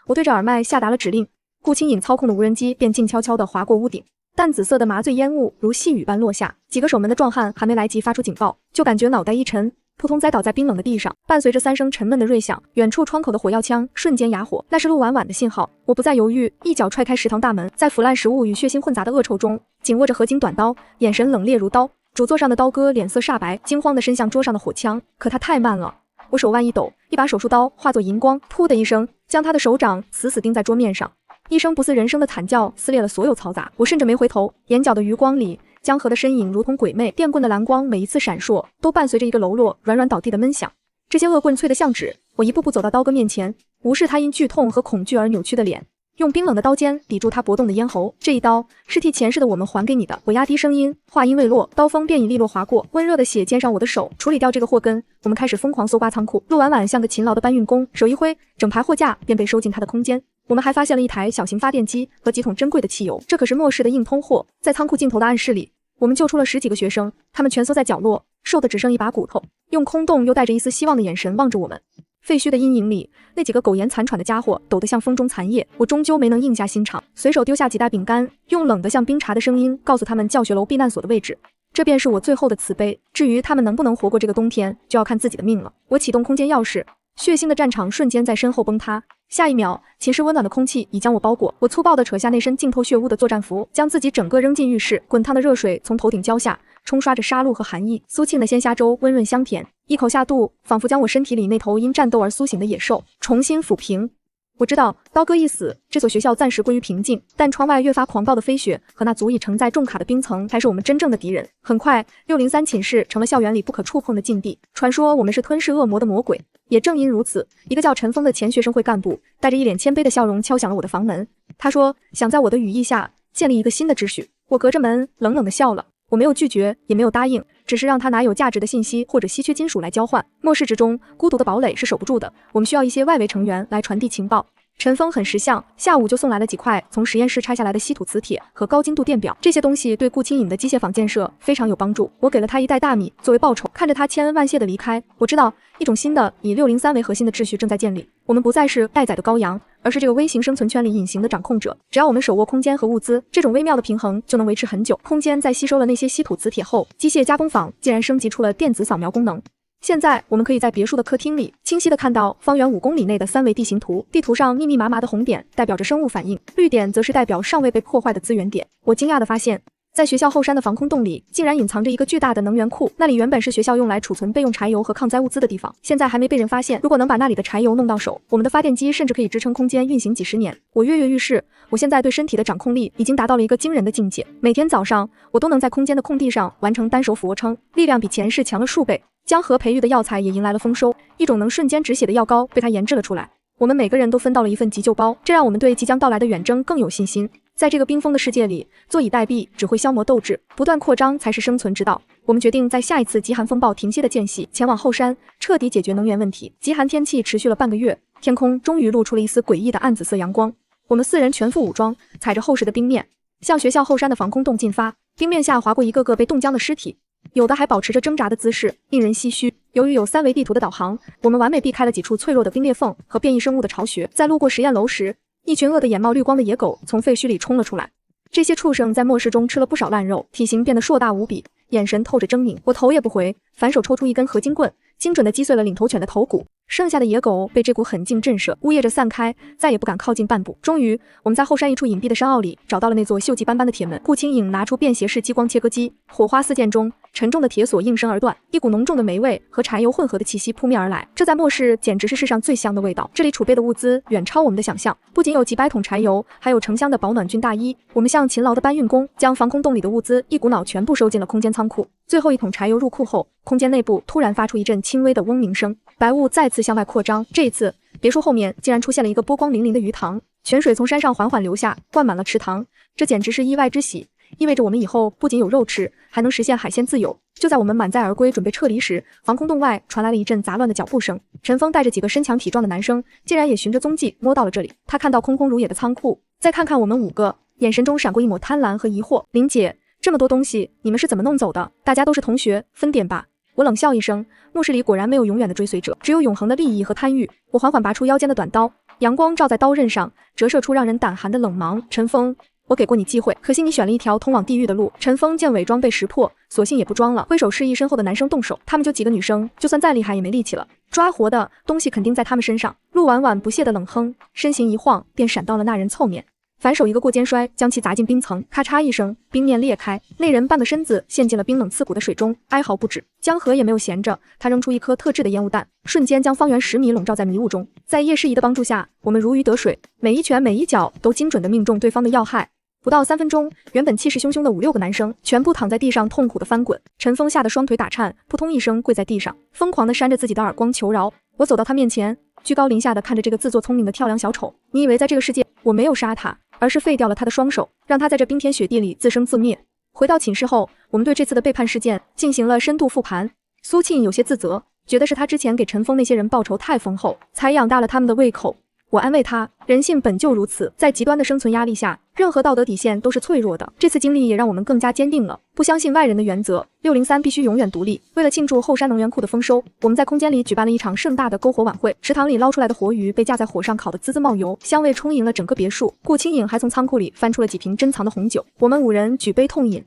我对着耳麦下达了指令，顾清影操控的无人机便静悄悄地划过屋顶。淡紫色的麻醉烟雾如细雨般落下，几个守门的壮汉还没来及发出警报，就感觉脑袋一沉，扑通栽倒在冰冷的地上。伴随着3声沉闷的锐响，远处窗口的火药枪瞬间哑火，那是陆婉婉的信号。我不再犹豫，一脚踹开食堂大门，在腐烂食物与血腥混杂的恶臭中，紧握着合金短刀，眼神冷冽如刀。主座上的刀哥脸色煞白，惊慌地伸向桌上的火枪，可他太慢了。我手腕一抖，一把手术刀化作银光，噗的一声，将他的手掌死死钉在桌面上。一声不似人声的惨叫撕裂了所有嘈杂，我甚至没回头，眼角的余光里，江河的身影如同鬼魅，电棍的蓝光每一次闪烁，都伴随着一个喽落、软软倒地的闷响。这些恶棍脆得像纸，我一步步走到刀哥面前，无视他因剧痛和恐惧而扭曲的脸，用冰冷的刀尖抵住他搏动的咽喉。这一刀是替前世的我们还给你的。我压低声音，话音未落，刀锋便已利落划过，温热的血溅上我的手。处理掉这个祸根，我们开始疯狂搜刮仓库。陆婉婉像个勤劳的搬运工，手一挥，整排货架便被收进他的空间。我们还发现了一台小型发电机和几桶珍贵的汽油，这可是末世的硬通货。在仓库尽头的暗室里，我们救出了10几个学生，他们蜷缩在角落，瘦得只剩一把骨头，用空洞又带着一丝希望的眼神望着我们。废墟的阴影里，那几个苟延残喘的家伙抖得像风中残叶，我终究没能硬下心肠，随手丢下几袋饼干，用冷得像冰茶的声音告诉他们教学楼避难所的位置。这便是我最后的慈悲，至于他们能不能活过这个冬天，就要看自己的命了。我启动空间钥匙，血腥的战场瞬间在身后崩塌。下一秒，寝室温暖的空气已将我包裹。我粗暴地扯下那身浸透血污的作战服，将自己整个扔进浴室。滚烫的热水从头顶浇下，冲刷着杀戮和寒意。苏沁的鲜虾粥温润香甜，一口下肚，仿佛将我身体里那头因战斗而苏醒的野兽重新抚平。我知道刀哥一死，这所学校暂时归于平静，但窗外越发狂暴的飞雪和那足以承载重卡的冰层才是我们真正的敌人。很快，603寝室成了校园里不可触碰的禁地。传说我们是吞噬恶魔的魔鬼，也正因如此，一个叫陈峰的前学生会干部带着一脸谦卑的笑容敲响了我的房门。他说想在我的羽翼下建立一个新的秩序。我隔着门冷冷地笑了。我没有拒绝，也没有答应，只是让他拿有价值的信息或者稀缺金属来交换。末世之中，孤独的堡垒是守不住的，我们需要一些外围成员来传递情报。陈峰很识相，下午就送来了几块从实验室拆下来的稀土磁铁和高精度电表，这些东西对顾清颖的机械坊建设非常有帮助。我给了他一袋大米作为报酬，看着他千恩万谢的离开，我知道一种新的以603为核心的秩序正在建立，我们不再是待宰的羔羊，而是这个微型生存圈里隐形的掌控者。只要我们手握空间和物资，这种微妙的平衡就能维持很久。空间在吸收了那些稀土磁铁后，机械加工坊竟然升级出了电子扫描功能。现在我们可以在别墅的客厅里清晰地看到方圆5公里内的3维地形图，地图上密密麻麻的红点代表着生物反应，绿点则是代表尚未被破坏的资源点。我惊讶地发现，在学校后山的防空洞里竟然隐藏着一个巨大的能源库，那里原本是学校用来储存备用柴油和抗灾物资的地方，现在还没被人发现。如果能把那里的柴油弄到手，我们的发电机甚至可以支撑空间运行几十年。我跃跃欲试，我现在对身体的掌控力已经达到了一个惊人的境界，每天早上我都能在空间的空地上完成单手俯卧撑，力量比前世强了数倍。江河培育的药材也迎来了丰收，一种能瞬间止血的药膏被他研制了出来。我们每个人都分到了一份急救包，这让我们对即将到来的远征更有信心。在这个冰封的世界里，坐以待毙只会消磨斗志，不断扩张才是生存之道。我们决定在下一次极寒风暴停歇的间隙，前往后山，彻底解决能源问题。极寒天气持续了半个月，天空终于露出了一丝诡异的暗紫色阳光。我们4人全副武装，踩着厚实的冰面，向学校后山的防空洞进发。冰面下划过一个个被冻僵的尸体，有的还保持着挣扎的姿势，令人唏嘘。由于有3维地图的导航，我们完美避开了几处脆弱的冰裂缝和变异生物的巢穴。在路过实验楼时，一群饿得眼冒绿光的野狗从废墟里冲了出来。这些畜生在末世中吃了不少烂肉，体型变得硕大无比，眼神透着狰狞。我头也不回，反手抽出一根合金棍，精准地击碎了领头犬的头骨。剩下的野狗被这股狠劲震慑，呜咽着散开，再也不敢靠近半步。终于，我们在后山一处隐蔽的山坳里找到了那座锈迹斑斑的铁门。顾清颖拿出便携式激光切割机，火花四溅中，沉重的铁锁应声而断，一股浓重的霉味和柴油混合的气息扑面而来。这在末世简直是世上最香的味道。这里储备的物资远超我们的想象，不仅有几百桶柴油，还有成箱的保暖军大衣。我们像勤劳的搬运工，将防空洞里的物资一股脑全部收进了空间仓库。最后一桶柴油入库后，空间内部突然发出一阵轻微的嗡鸣声，白雾再次向外扩张。这一次，别墅后面竟然出现了一个波光粼粼的鱼塘，泉水从山上缓缓流下，灌满了池塘。这简直是意外之喜，意味着我们以后不仅有肉吃，还能实现海鲜自由。就在我们满载而归准备撤离时，防空洞外传来了一阵杂乱的脚步声。陈峰带着几个身强体壮的男生，竟然也循着踪迹摸到了这里。他看到空空如也的仓库，再看看我们5个，眼神中闪过一抹贪婪和疑惑。林姐，这么多东西，你们是怎么弄走的？大家都是同学，分点吧。我冷笑一声，末世里果然没有永远的追随者，只有永恒的利益和贪欲。我缓缓拔出腰间的短刀，阳光照在刀刃上，折射出让人胆寒的冷芒。陈峰，我给过你机会，可惜你选了一条通往地狱的路。陈峰见伪装被识破，索性也不装了，挥手示意身后的男生动手。他们就几个女生，就算再厉害也没力气了，抓活的东西肯定在他们身上。陆婉婉不屑的冷哼，身形一晃，便闪到了那人侧面。反手一个过肩摔，将其砸进冰层，咔嚓一声，冰面裂开，那人半个身子陷进了冰冷刺骨的水中，哀嚎不止。江河也没有闲着，他扔出一颗特制的烟雾弹，瞬间将方圆10米笼罩在迷雾中。在叶诗怡的帮助下，我们如鱼得水，每一拳每一脚都精准地命中对方的要害。不到3分钟，原本气势汹汹的5、6个男生全部躺在地上痛苦的翻滚。陈峰吓得双腿打颤，扑通一声跪在地上，疯狂地扇着自己的耳光求饶。我走到他面前，居高临下的看着这个自作聪明的跳梁小丑。你以为在这个世界我没有杀他，而是废掉了他的双手，让他在这冰天雪地里自生自灭。回到寝室后，我们对这次的背叛事件进行了深度复盘。苏庆有些自责，觉得是他之前给陈峰那些人报仇太丰厚，才养大了他们的胃口。我安慰他，人性本就如此，在极端的生存压力下，任何道德底线都是脆弱的。这次经历也让我们更加坚定了不相信外人的原则。603必须永远独立。为了庆祝后山能源库的丰收，我们在空间里举办了一场盛大的篝火晚会。池塘里捞出来的活鱼被架在火上烤得滋滋冒油，香味充盈了整个别墅。顾清颖还从仓库里翻出了几瓶珍藏的红酒，我们5人举杯痛饮，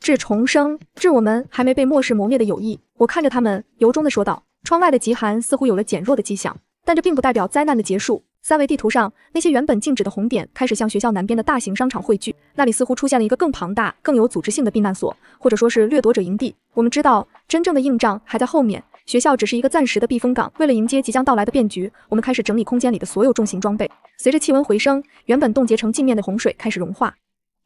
致重生，致我们还没被末世磨灭的友谊。我看着他们，由衷地说道。窗外的极寒似乎有了减弱的迹象，但这并不代表灾难的结束。3维地图上，那些原本静止的红点开始向学校南边的大型商场汇聚，那里似乎出现了一个更庞大、更有组织性的避难所，或者说是掠夺者营地。我们知道，真正的硬仗还在后面，学校只是一个暂时的避风港。为了迎接即将到来的变局，我们开始整理空间里的所有重型装备。随着气温回升，原本冻结成镜面的洪水开始融化，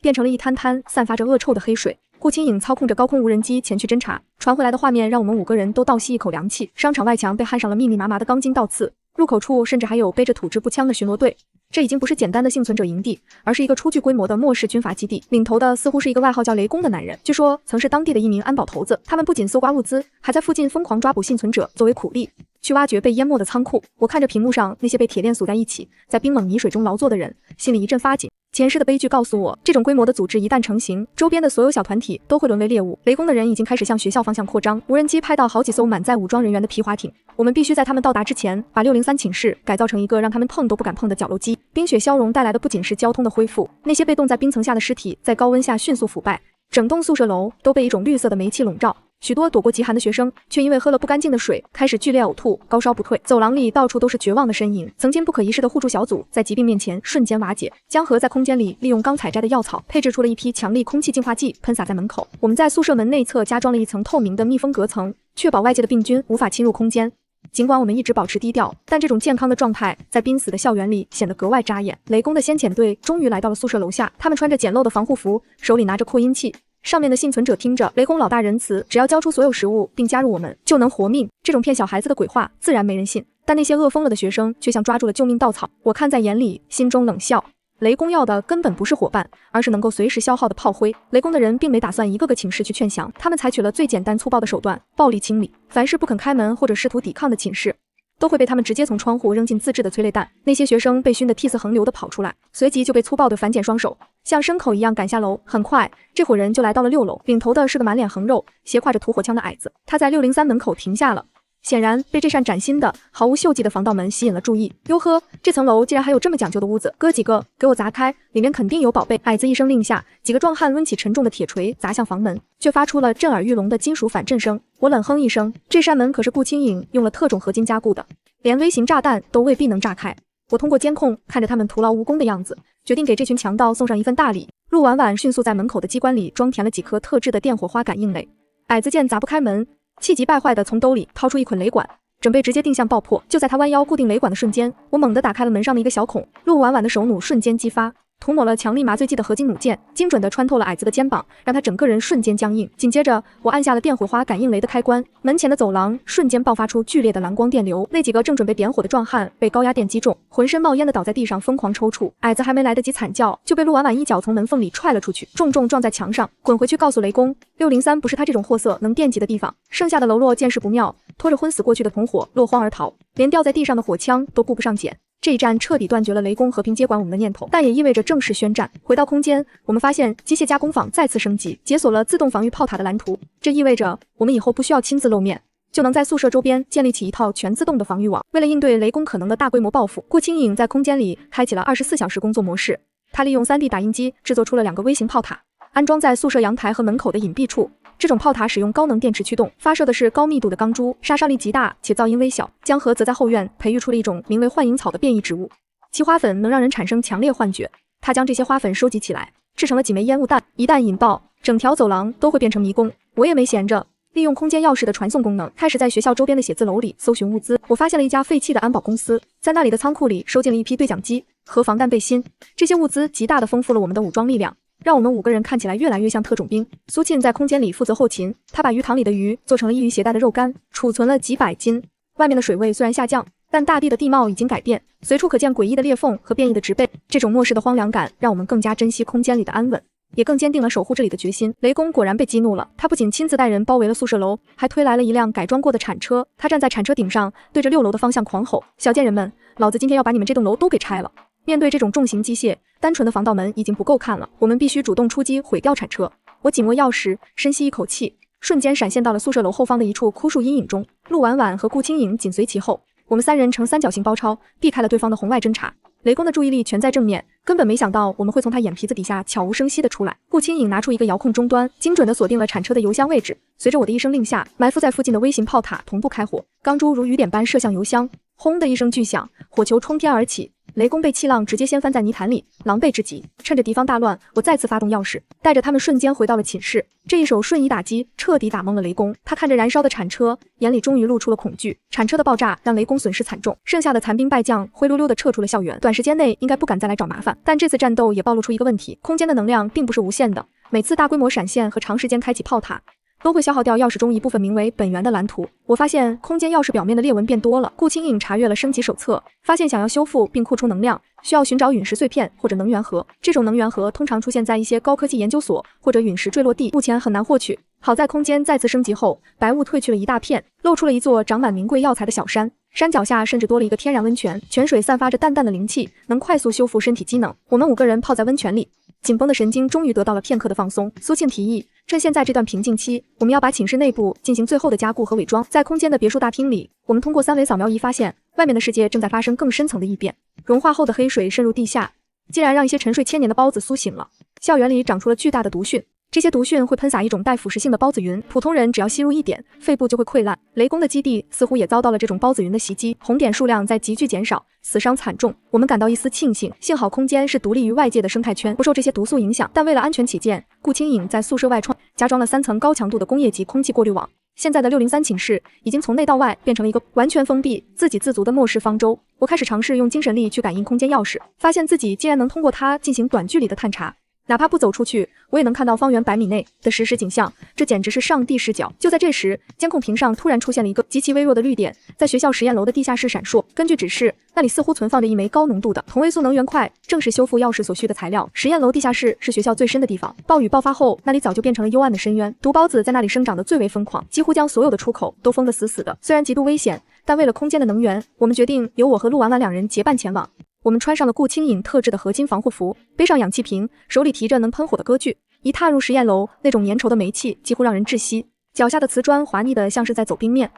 变成了一滩滩散发着恶臭的黑水。顾清颖操控着高空无人机前去侦查，传回来的画面让我们5个人都倒吸一口凉气。商场外墙被焊上了密密麻麻的钢筋倒刺，入口处甚至还有背着土制步枪的巡逻队。这已经不是简单的幸存者营地，而是一个初具规模的末世军阀基地。领头的似乎是一个外号叫雷公的男人，据说曾是当地的一名安保头子。他们不仅搜刮物资，还在附近疯狂抓捕幸存者作为苦力，去挖掘被淹没的仓库。我看着屏幕上那些被铁链锁在一起，在冰冷泥水中劳作的人，心里一阵发紧。前世的悲剧告诉我，这种规模的组织一旦成型，周边的所有小团体都会沦为猎物。雷公的人已经开始向学校方向扩张，无人机拍到好几艘满载武装人员的皮划艇。我们必须在他们到达之前，把603寝室改造成一个让他们碰都不敢碰的绞肉机。冰雪消融带来的不仅是交通的恢复，那些被冻在冰层下的尸体在高温下迅速腐败，整栋宿舍楼都被一种绿色的煤气笼罩。许多躲过极寒的学生，却因为喝了不干净的水，开始剧烈呕吐，高烧不退。走廊里到处都是绝望的身影。曾经不可一世的互助小组，在疾病面前瞬间瓦解。江河在空间里利用刚采摘的药草，配制出了一批强力空气净化剂，喷洒在门口。我们在宿舍门内侧加装了一层透明的密封隔层，确保外界的病菌无法侵入空间。尽管我们一直保持低调，但这种健康的状态在濒死的校园里显得格外扎眼。雷公的先遣队终于来到了宿舍楼下，他们穿着简陋的防护服，手里拿着扩音器。上面的幸存者听着，雷公老大仁慈，只要交出所有食物并加入我们，就能活命。这种骗小孩子的鬼话，自然没人信。但那些饿疯了的学生却像抓住了救命稻草，我看在眼里，心中冷笑。雷公要的根本不是伙伴，而是能够随时消耗的炮灰。雷公的人并没打算一个个寝室去劝降，他们采取了最简单粗暴的手段，暴力清理。凡是不肯开门或者试图抵抗的寝室，都会被他们直接从窗户扔进自制的催泪弹。那些学生被熏得涕泗横流地跑出来，随即就被粗暴地反剪双手，像牲口一样赶下楼。很快，这伙人就来到了6楼，领头的是个满脸横肉、斜挎着土火枪的矮子。他在603门口停下了，显然被这扇崭新的、毫无锈迹的防盗门吸引了注意。哟呵，这层楼竟然还有这么讲究的屋子！哥几个，给我砸开，里面肯定有宝贝！矮子一声令下，几个壮汉抡起沉重的铁锤砸向房门，却发出了震耳欲聋的金属反震声。我冷哼一声，这扇门可是顾清影用了特种合金加固的，连微型炸弹都未必能炸开。我通过监控看着他们徒劳无功的样子，决定给这群强盗送上一份大礼。陆婉婉迅速在门口的机关里装填了几颗特制的电火花感应雷。矮子见砸不开门，气急败坏地从兜里掏出一捆雷管，准备直接定向爆破。就在他弯腰固定雷管的瞬间，我猛地打开了门上的一个小孔，陆婉婉的手弩瞬间激发，涂抹了强力麻醉剂的合金弩箭，精准地穿透了矮子的肩膀，让他整个人瞬间僵硬。紧接着，我按下了电火花感应雷的开关，门前的走廊瞬间爆发出剧烈的蓝光电流。那几个正准备点火的壮汉被高压电击中，浑身冒烟的倒在地上疯狂抽搐。矮子还没来得及惨叫，就被陆婉婉一脚从门缝里踹了出去，重重撞在墙上。滚回去告诉雷公，603不是他这种货色能惦记的地方。剩下的喽啰见势不妙，拖着昏死过去的同伙落荒而逃，连掉在地上的火枪都顾不上捡。这一战彻底断绝了雷公和平接管我们的念头，但也意味着正式宣战。回到空间，我们发现机械加工坊再次升级，解锁了自动防御炮塔的蓝图。这意味着我们以后不需要亲自露面，就能在宿舍周边建立起一套全自动的防御网。为了应对雷公可能的大规模报复，顾清影在空间里开启了24小时工作模式。他利用3D 打印机制作出了2个微型炮塔，安装在宿舍阳台和门口的隐蔽处。这种炮塔使用高能电池驱动，发射的是高密度的钢珠，杀伤力极大且噪音微小。江河则在后院培育出了一种名为幻影草的变异植物，其花粉能让人产生强烈幻觉。他将这些花粉收集起来，制成了几枚烟雾弹，一旦引爆，整条走廊都会变成迷宫。我也没闲着，利用空间钥匙的传送功能，开始在学校周边的写字楼里搜寻物资。我发现了一家废弃的安保公司，在那里的仓库里收进了一批对讲机和防弹背心。这些物资极大地丰富了我们的武装力量，让我们5个人看起来越来越像特种兵。苏沁在空间里负责后勤，他把鱼塘里的鱼做成了易于携带的肉干，储存了几百斤。外面的水位虽然下降，但大地的地貌已经改变，随处可见诡异的裂缝和变异的植被。这种末世的荒凉感让我们更加珍惜空间里的安稳，也更坚定了守护这里的决心。雷公果然被激怒了，他不仅亲自带人包围了宿舍楼，还推来了一辆改装过的铲车。他站在铲车顶上，对着6楼的方向狂吼：小贱人们，老子今天要把你们这栋楼都给拆了！面对这种重型机械，单纯的防盗门已经不够看了，我们必须主动出击，毁掉铲车。我紧握钥匙，深吸一口气，瞬间闪现到了宿舍楼后方的一处枯树阴影中。陆婉婉和顾清影紧随其后，我们3人呈3角形包抄，避开了对方的红外侦察。雷公的注意力全在正面，根本没想到我们会从他眼皮子底下悄无声息地出来。顾清影拿出一个遥控终端，精准地锁定了铲车的油箱位置。随着我的一声令下，埋伏在附近的微型炮塔同步开火，钢珠如雨点般射向油箱，轰的一声巨响，火球冲天而起。雷公被气浪直接掀翻在泥潭里，狼狈至极。趁着敌方大乱，我再次发动钥匙，带着他们瞬间回到了寝室。这一手瞬移打击彻底打懵了雷公，他看着燃烧的铲车，眼里终于露出了恐惧。铲车的爆炸让雷公损失惨重，剩下的残兵败将灰溜溜地撤出了校园，短时间内应该不敢再来找麻烦。但这次战斗也暴露出一个问题，空间的能量并不是无限的，每次大规模闪现和长时间开启炮塔都会消耗掉钥匙中一部分名为本源的蓝图。我发现空间钥匙表面的裂纹变多了。顾清影查阅了升级手册，发现想要修复并扩充能量，需要寻找陨石碎片或者能源核。这种能源核通常出现在一些高科技研究所或者陨石坠落地，目前很难获取。好在空间再次升级后，白雾褪去了一大片，露出了一座长满名贵药材的小山。山脚下甚至多了一个天然温泉，泉水散发着淡淡的灵气，能快速修复身体机能。我们5个人泡在温泉里，紧绷的神经终于得到了片刻的放松。苏庆提议，趁现在这段平静期，我们要把寝室内部进行最后的加固和伪装。在空间的别墅大厅里，我们通过3维扫描仪发现，外面的世界正在发生更深层的异变。融化后的黑水渗入地下，竟然让一些沉睡千年的孢子苏醒了。校园里长出了巨大的毒菌。这些毒菌会喷洒一种带腐蚀性的孢子云，普通人只要吸入一点，肺部就会溃烂。雷公的基地似乎也遭到了这种孢子云的袭击，红点数量在急剧减少，死伤惨重。我们感到一丝庆幸，幸好空间是独立于外界的生态圈，不受这些毒素影响。但为了安全起见，顾清影在宿舍外窗加装了3层高强度的工业级空气过滤网。现在的603寝室已经从内到外变成了一个完全封闭、自给自足的末世方舟。我开始尝试用精神力去感应空间钥匙，发现自己竟然能通过它进行短距离的探查。哪怕不走出去，我也能看到方圆100米内的实时景象，这简直是上帝视角。就在这时，监控屏上突然出现了一个极其微弱的绿点，在学校实验楼的地下室闪烁。根据指示，那里似乎存放着一枚高浓度的同位素能源块，正是修复钥匙所需的材料。实验楼地下室是学校最深的地方，暴雨爆发后，那里早就变成了幽暗的深渊。毒孢子在那里生长得最为疯狂，几乎将所有的出口都封得死死的。虽然极度危险，但为了空间的能源，我们决定由我和陆婉婉2人结伴前往。我们穿上了顾清影特制的合金防护服，背上氧气瓶，手里提着能喷火的歌具。一踏入实验楼，那种粘稠的煤气几乎让人窒息，脚下的瓷砖滑腻得像是在走冰面。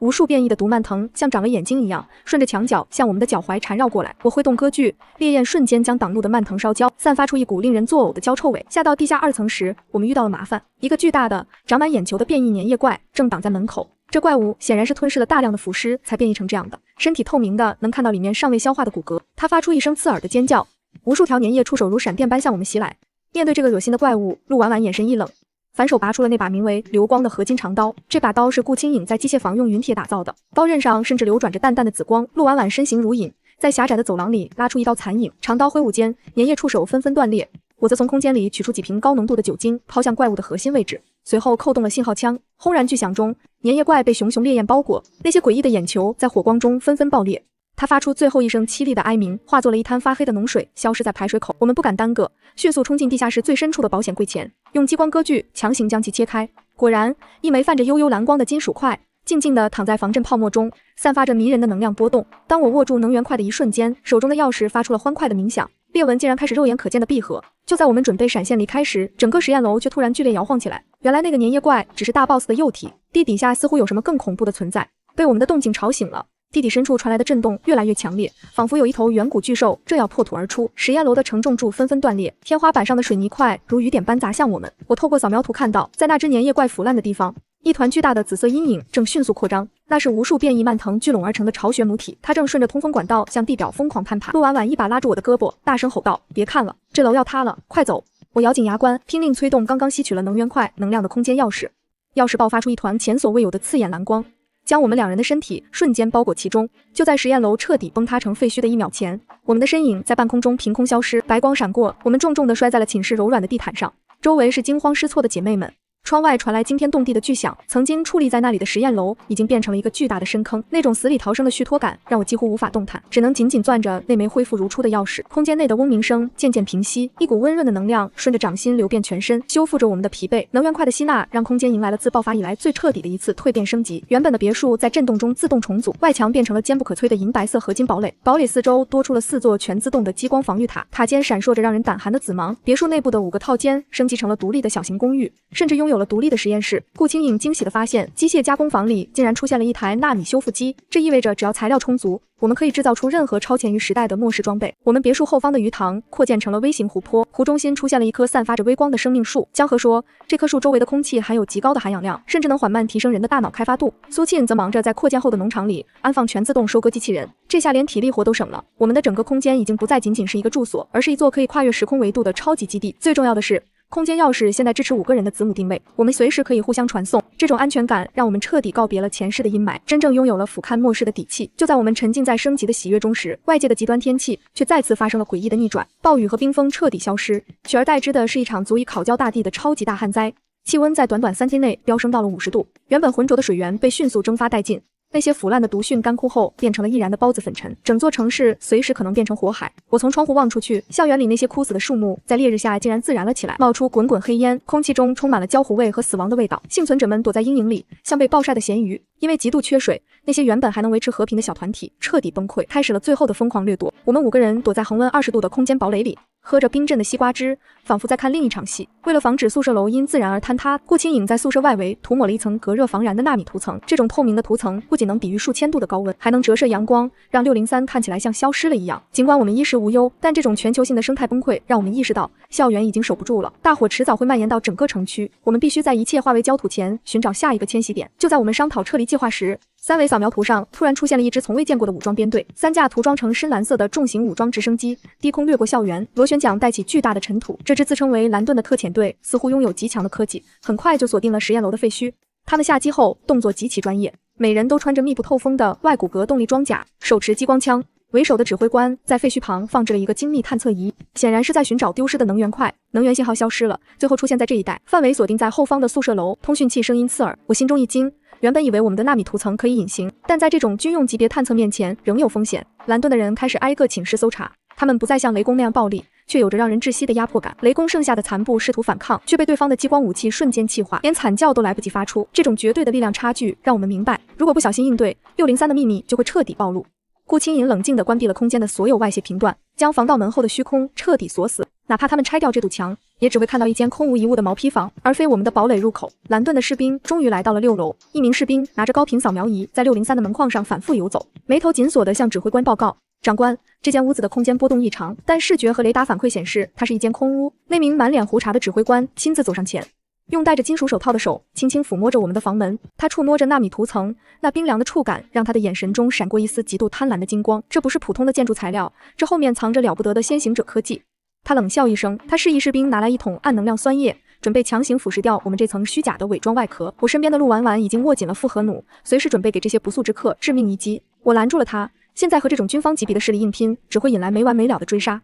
无数变异的毒蔓藤像长了眼睛一样，顺着墙角向我们的脚踝缠绕过来。我挥动歌具，烈焰瞬间将挡路的蔓藤烧焦，散发出一股令人作呕的焦臭味。下到地下2层时，我们遇到了麻烦，一个巨大的、长满眼球的变异粘液怪正挡在门口。这怪物显然是吞噬了大量的腐尸才变异成这样的，身体透明的，能看到里面尚未消化的骨骼。它发出一声刺耳的尖叫，无数条粘液触手如闪电般向我们袭来。面对这个恶心的怪物，陆婉婉眼神一冷，反手拔出了那把名为流光的合金长刀。这把刀是顾清影在机械房用云铁打造的，刀刃上甚至流转着淡淡的紫光。陆婉婉身形如影，在狭窄的走廊里拉出一道残影，长刀挥舞间，粘液触手纷纷断裂。我则从空间里取出几瓶高浓度的酒精，抛向怪物的核心位置，随后扣动了信号枪。轰然巨响中，粘液怪被熊熊烈焰包裹，那些诡异的眼球在火光中纷纷爆裂。它发出最后一声凄厉的哀鸣，化作了一滩发黑的脓水，消失在排水口。我们不敢耽搁，迅速冲进地下室最深处的保险柜前，用激光割具强行将其切开。果然，一枚泛着幽幽蓝光的金属块静静地躺在防震泡沫中，散发着迷人的能量波动。当我握住能源块的一瞬间，手中的钥匙发出了欢快的鸣响，裂纹竟然开始肉眼可见的闭合。就在我们准备闪现离开时，整个实验楼却突然剧烈摇晃起来。原来那个粘液怪只是大 boss 的幼体，地底下似乎有什么更恐怖的存在，被我们的动静吵醒了。地底深处传来的震动越来越强烈，仿佛有一头远古巨兽正要破土而出。实验楼的承重柱纷纷断裂，天花板上的水泥块如雨点般砸向我们。我透过扫描图看到，在那只粘液怪腐烂的地方，一团巨大的紫色阴影正迅速扩张，那是无数变异蔓藤聚拢而成的巢穴母体，它正顺着通风管道向地表疯狂攀爬。陆婉婉一把拉住我的胳膊，大声吼道：“别看了，这楼要塌了，快走！”我咬紧牙关，拼命催动刚刚吸取了能源块能量的空间钥匙，钥匙爆发出一团前所未有的刺眼蓝光，将我们2人的身体瞬间包裹其中。就在实验楼彻底崩塌成废墟的1秒前，我们的身影在半空中凭空消失，白光闪过，我们重重地摔在了寝室柔软的地毯上，周围是惊慌失措的姐妹们。窗外传来惊天动地的巨响，曾经矗立在那里的实验楼已经变成了一个巨大的深坑，那种死里逃生的虚脱感让我几乎无法动弹，只能紧紧攥着那枚恢复如初的钥匙。空间内的嗡鸣声渐渐平息，一股温润的能量顺着掌心流遍全身，修复着我们的疲惫。能源块的吸纳让空间迎来了自爆发以来最彻底的一次蜕变升级。原本的别墅在震动中自动重组，外墙变成了坚不可摧的银白色合金堡垒，堡垒四周多出了4座全自动的激光防御塔，塔尖闪烁着让人胆寒的紫芒。别墅内部的5个套间升级成了独立的小型公寓，甚至拥有了独立的实验室。顾清影惊喜地发现，机械加工房里竟然出现了一台纳米修复机，这意味着只要材料充足，我们可以制造出任何超前于时代的末世装备。我们别墅后方的鱼塘扩建成了微型湖泊，湖中心出现了一棵散发着微光的生命树。江河说，这棵树周围的空气含有极高的含氧量，甚至能缓慢提升人的大脑开发度。苏庆则忙着在扩建后的农场里安放全自动收割机器人，这下连体力活都省了。我们的整个空间已经不再仅仅是一个住所，而是一座可以跨越时空维度的超级基地。最重要的是，空间钥匙现在支持5个人的子母定位，我们随时可以互相传送。这种安全感让我们彻底告别了前世的阴霾，真正拥有了俯瞰末世的底气。就在我们沉浸在升级的喜悦中时，外界的极端天气却再次发生了诡异的逆转，暴雨和冰封彻底消失，取而代之的是一场足以烤焦大地的超级大旱灾。气温在短短3天内飙升到了50度，原本浑浊的水源被迅速蒸发殆尽。那些腐烂的毒蕈干枯后，变成了易燃的孢子粉尘，整座城市随时可能变成火海。我从窗户望出去，校园里那些枯死的树木在烈日下竟然自燃了起来，冒出滚滚黑烟，空气中充满了焦糊味和死亡的味道。幸存者们躲在阴影里，像被暴晒的咸鱼。因为极度缺水，那些原本还能维持和平的小团体彻底崩溃，开始了最后的疯狂掠夺。我们5个人躲在恒温20度的空间堡垒里，喝着冰镇的西瓜汁，仿佛在看另一场戏。为了防止宿舍楼因自燃而坍塌，顾清影在宿舍外围涂抹了一层隔热防燃的纳米涂层。这种透明的涂层不仅能抵御数千度的高温，还能折射阳光，让603看起来像消失了一样。尽管我们衣食无忧，但这种全球性的生态崩溃让我们意识到校园已经守不住了，大火迟早会蔓延到整个城区。我们必须在一切化为焦土前寻找下一个迁徙点。就在我们商讨撤离计划时，3维扫描图上突然出现了一支从未见过的武装编队，3架涂装成深蓝色的重型武装直升机低空掠过校园，螺旋桨带起巨大的尘土。这支自称为蓝盾的特遣队似乎拥有极强的科技，很快就锁定了实验楼的废墟。他们下机后动作极其专业，每人都穿着密不透风的外骨骼动力装甲，手持激光枪。为首的指挥官在废墟旁放置了一个精密探测仪，显然是在寻找丢失的能源块。能源信号消失了，最后出现在这一带，范围锁定在后方的宿舍楼，通讯器声音刺耳。我心中一惊，原本以为我们的纳米涂层可以隐形，但在这种军用级别探测面前仍有风险。蓝盾的人开始挨个寝室搜查，他们不再像雷公那样暴力，却有着让人窒息的压迫感。雷公剩下的残部试图反抗，却被对方的激光武器瞬间气化，连惨叫都来不及发出。这种绝对的力量差距让我们明白，如果不小心应对，603的秘密就会彻底暴露。顾清影冷静地关闭了空间的所有外泄频段，将防盗门后的虚空彻底锁死。哪怕他们拆掉这堵墙，也只会看到一间空无一物的毛坯房，而非我们的堡垒入口。蓝盾的士兵终于来到了6楼，一名士兵拿着高频扫描仪在603的门框上反复游走，眉头紧锁地向指挥官报告：长官，这间屋子的空间波动异常，但视觉和雷达反馈显示它是一间空屋。那名满脸胡茬的指挥官亲自走上前，用戴着金属手套的手轻轻抚摸着我们的房门，他触摸着纳米涂层，那冰凉的触感让他的眼神中闪过一丝极度贪婪的金光。这不是普通的建筑材料，这后面藏着了不得的先行者科技。他冷笑一声，他示意士兵拿来一桶暗能量酸液，准备强行腐蚀掉我们这层虚假的伪装外壳。我身边的陆婉婉已经握紧了复合弩，随时准备给这些不速之客致命一击。我拦住了他，现在和这种军方级别的势力硬拼，只会引来没完没了的追杀。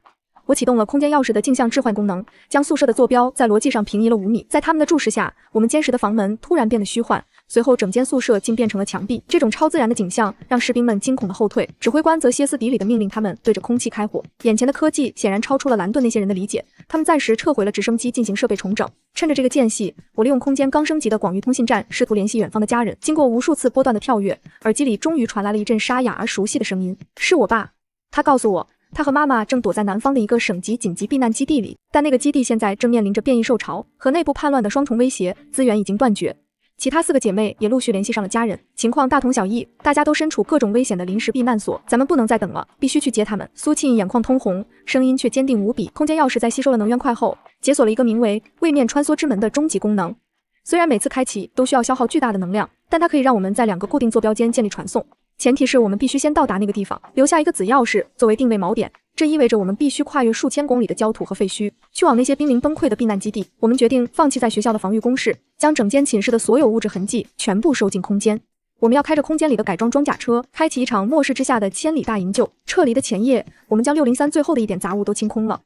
我启动了空间钥匙的镜像置换功能，将宿舍的坐标在逻辑上平移了5米。在他们的注视下，我们坚实的房门突然变得虚幻，随后整间宿舍竟变成了墙壁。这种超自然的景象让士兵们惊恐的后退，指挥官则歇斯底里地命令他们对着空气开火。眼前的科技显然超出了蓝盾那些人的理解，他们暂时撤回了直升机进行设备重整。趁着这个间隙，我利用空间刚升级的广域通信站试图联系远方的家人。经过无数次波段的跳跃，耳机里终于传来了一阵沙哑而熟悉的声音，是我爸。他告诉我，他和妈妈正躲在南方的一个省级紧急避难基地里，但那个基地现在正面临着变异兽潮和内部叛乱的双重威胁，资源已经断绝。其他4个姐妹也陆续联系上了家人，情况大同小异，大家都身处各种危险的临时避难所。咱们不能再等了，必须去接他们。苏庆眼眶通红，声音却坚定无比。空间钥匙在吸收了能源块后，解锁了一个名为位面穿梭之门的终极功能。虽然每次开启都需要消耗巨大的能量，但它可以让我们在2个固定坐标间建立传送。前提是我们必须先到达那个地方，留下一个子钥匙作为定位锚点。这意味着我们必须跨越数千公里的焦土和废墟，去往那些濒临崩溃的避难基地。我们决定放弃在学校的防御工事，将整间寝室的所有物质痕迹全部收进空间。我们要开着空间里的改装装甲车，开启一场末世之下的千里大营救。撤离的前夜，我们将603最后的一点杂物都清空了，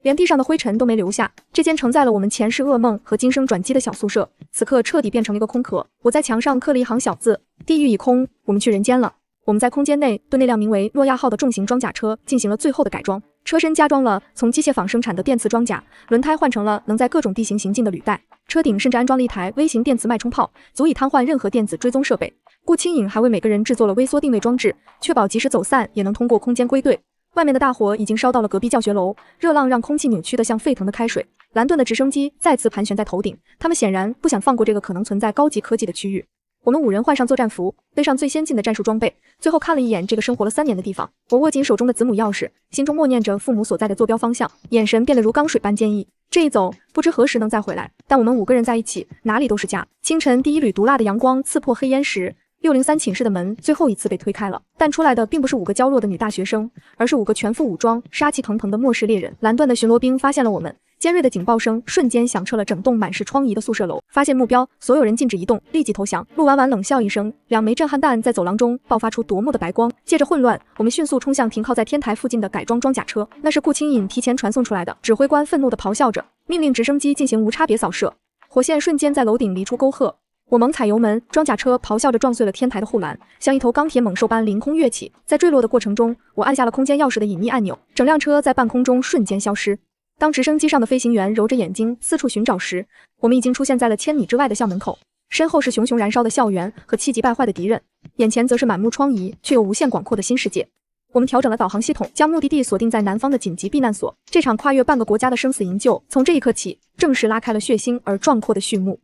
连地上的灰尘都没留下。这间承载了我们前世噩梦和今生转机的小宿舍，此刻彻底变成了一个空壳。我在墙上刻了一行小字：地狱已空，我们去人间了。我们在空间内对那辆名为诺亚号的重型装甲车进行了最后的改装，车身加装了从机械坊生产的电磁装甲，轮胎换成了能在各种地形行进的履带，车顶甚至安装了一台微型电磁脉冲炮，足以瘫痪任何电子追踪设备。顾清影还为每个人制作了微缩定位装置，确保即使走散也能通过空间归队。外面的大火已经烧到了隔壁教学楼，热浪让空气扭曲得像沸腾的开水。蓝盾的直升机再次盘旋在头顶，他们显然不想放过这个可能存在高级科技的区域。我们5人换上作战服，背上最先进的战术装备，最后看了一眼这个生活了3年的地方。我握紧手中的子母钥匙，心中默念着父母所在的坐标方向，眼神变得如钢水般坚毅。这一走，不知何时能再回来，但我们5个人在一起，哪里都是家。清晨第一缕毒辣的阳光刺破黑烟时，603寝室的门最后一次被推开了，但出来的并不是5个娇弱的女大学生，而是5个全副武装、杀气腾腾的末世猎人。蓝盾的巡逻兵发现了我们，尖锐的警报声瞬间响彻了整栋满是疮痍的宿舍楼。发现目标，所有人禁止移动，立即投降。陆婉婉冷笑一声，2枚震撼弹在走廊中爆发出夺目的白光。借着混乱，我们迅速冲向停靠在天台附近的改装装甲车，那是顾清影提前传送出来的。指挥官愤怒地咆哮着，命令直升机进行无差别扫射。火线瞬间在楼顶离出沟壑。我猛踩油门，装甲车咆哮着撞碎了天台的护栏，像一头钢铁猛兽般凌空跃起。在坠落的过程中，我按下了空间钥匙的隐秘按钮，整辆车在半空中瞬间消失。当直升机上的飞行员揉着眼睛四处寻找时，我们已经出现在了千米之外的校门口，身后是熊熊燃烧的校园和气急败坏的敌人，眼前则是满目疮痍却又无限广阔的新世界。我们调整了导航系统，将目的地锁定在南方的紧急避难所。这场跨越半个国家的生死营救，从这一刻起正式拉开了血腥而壮阔的序幕。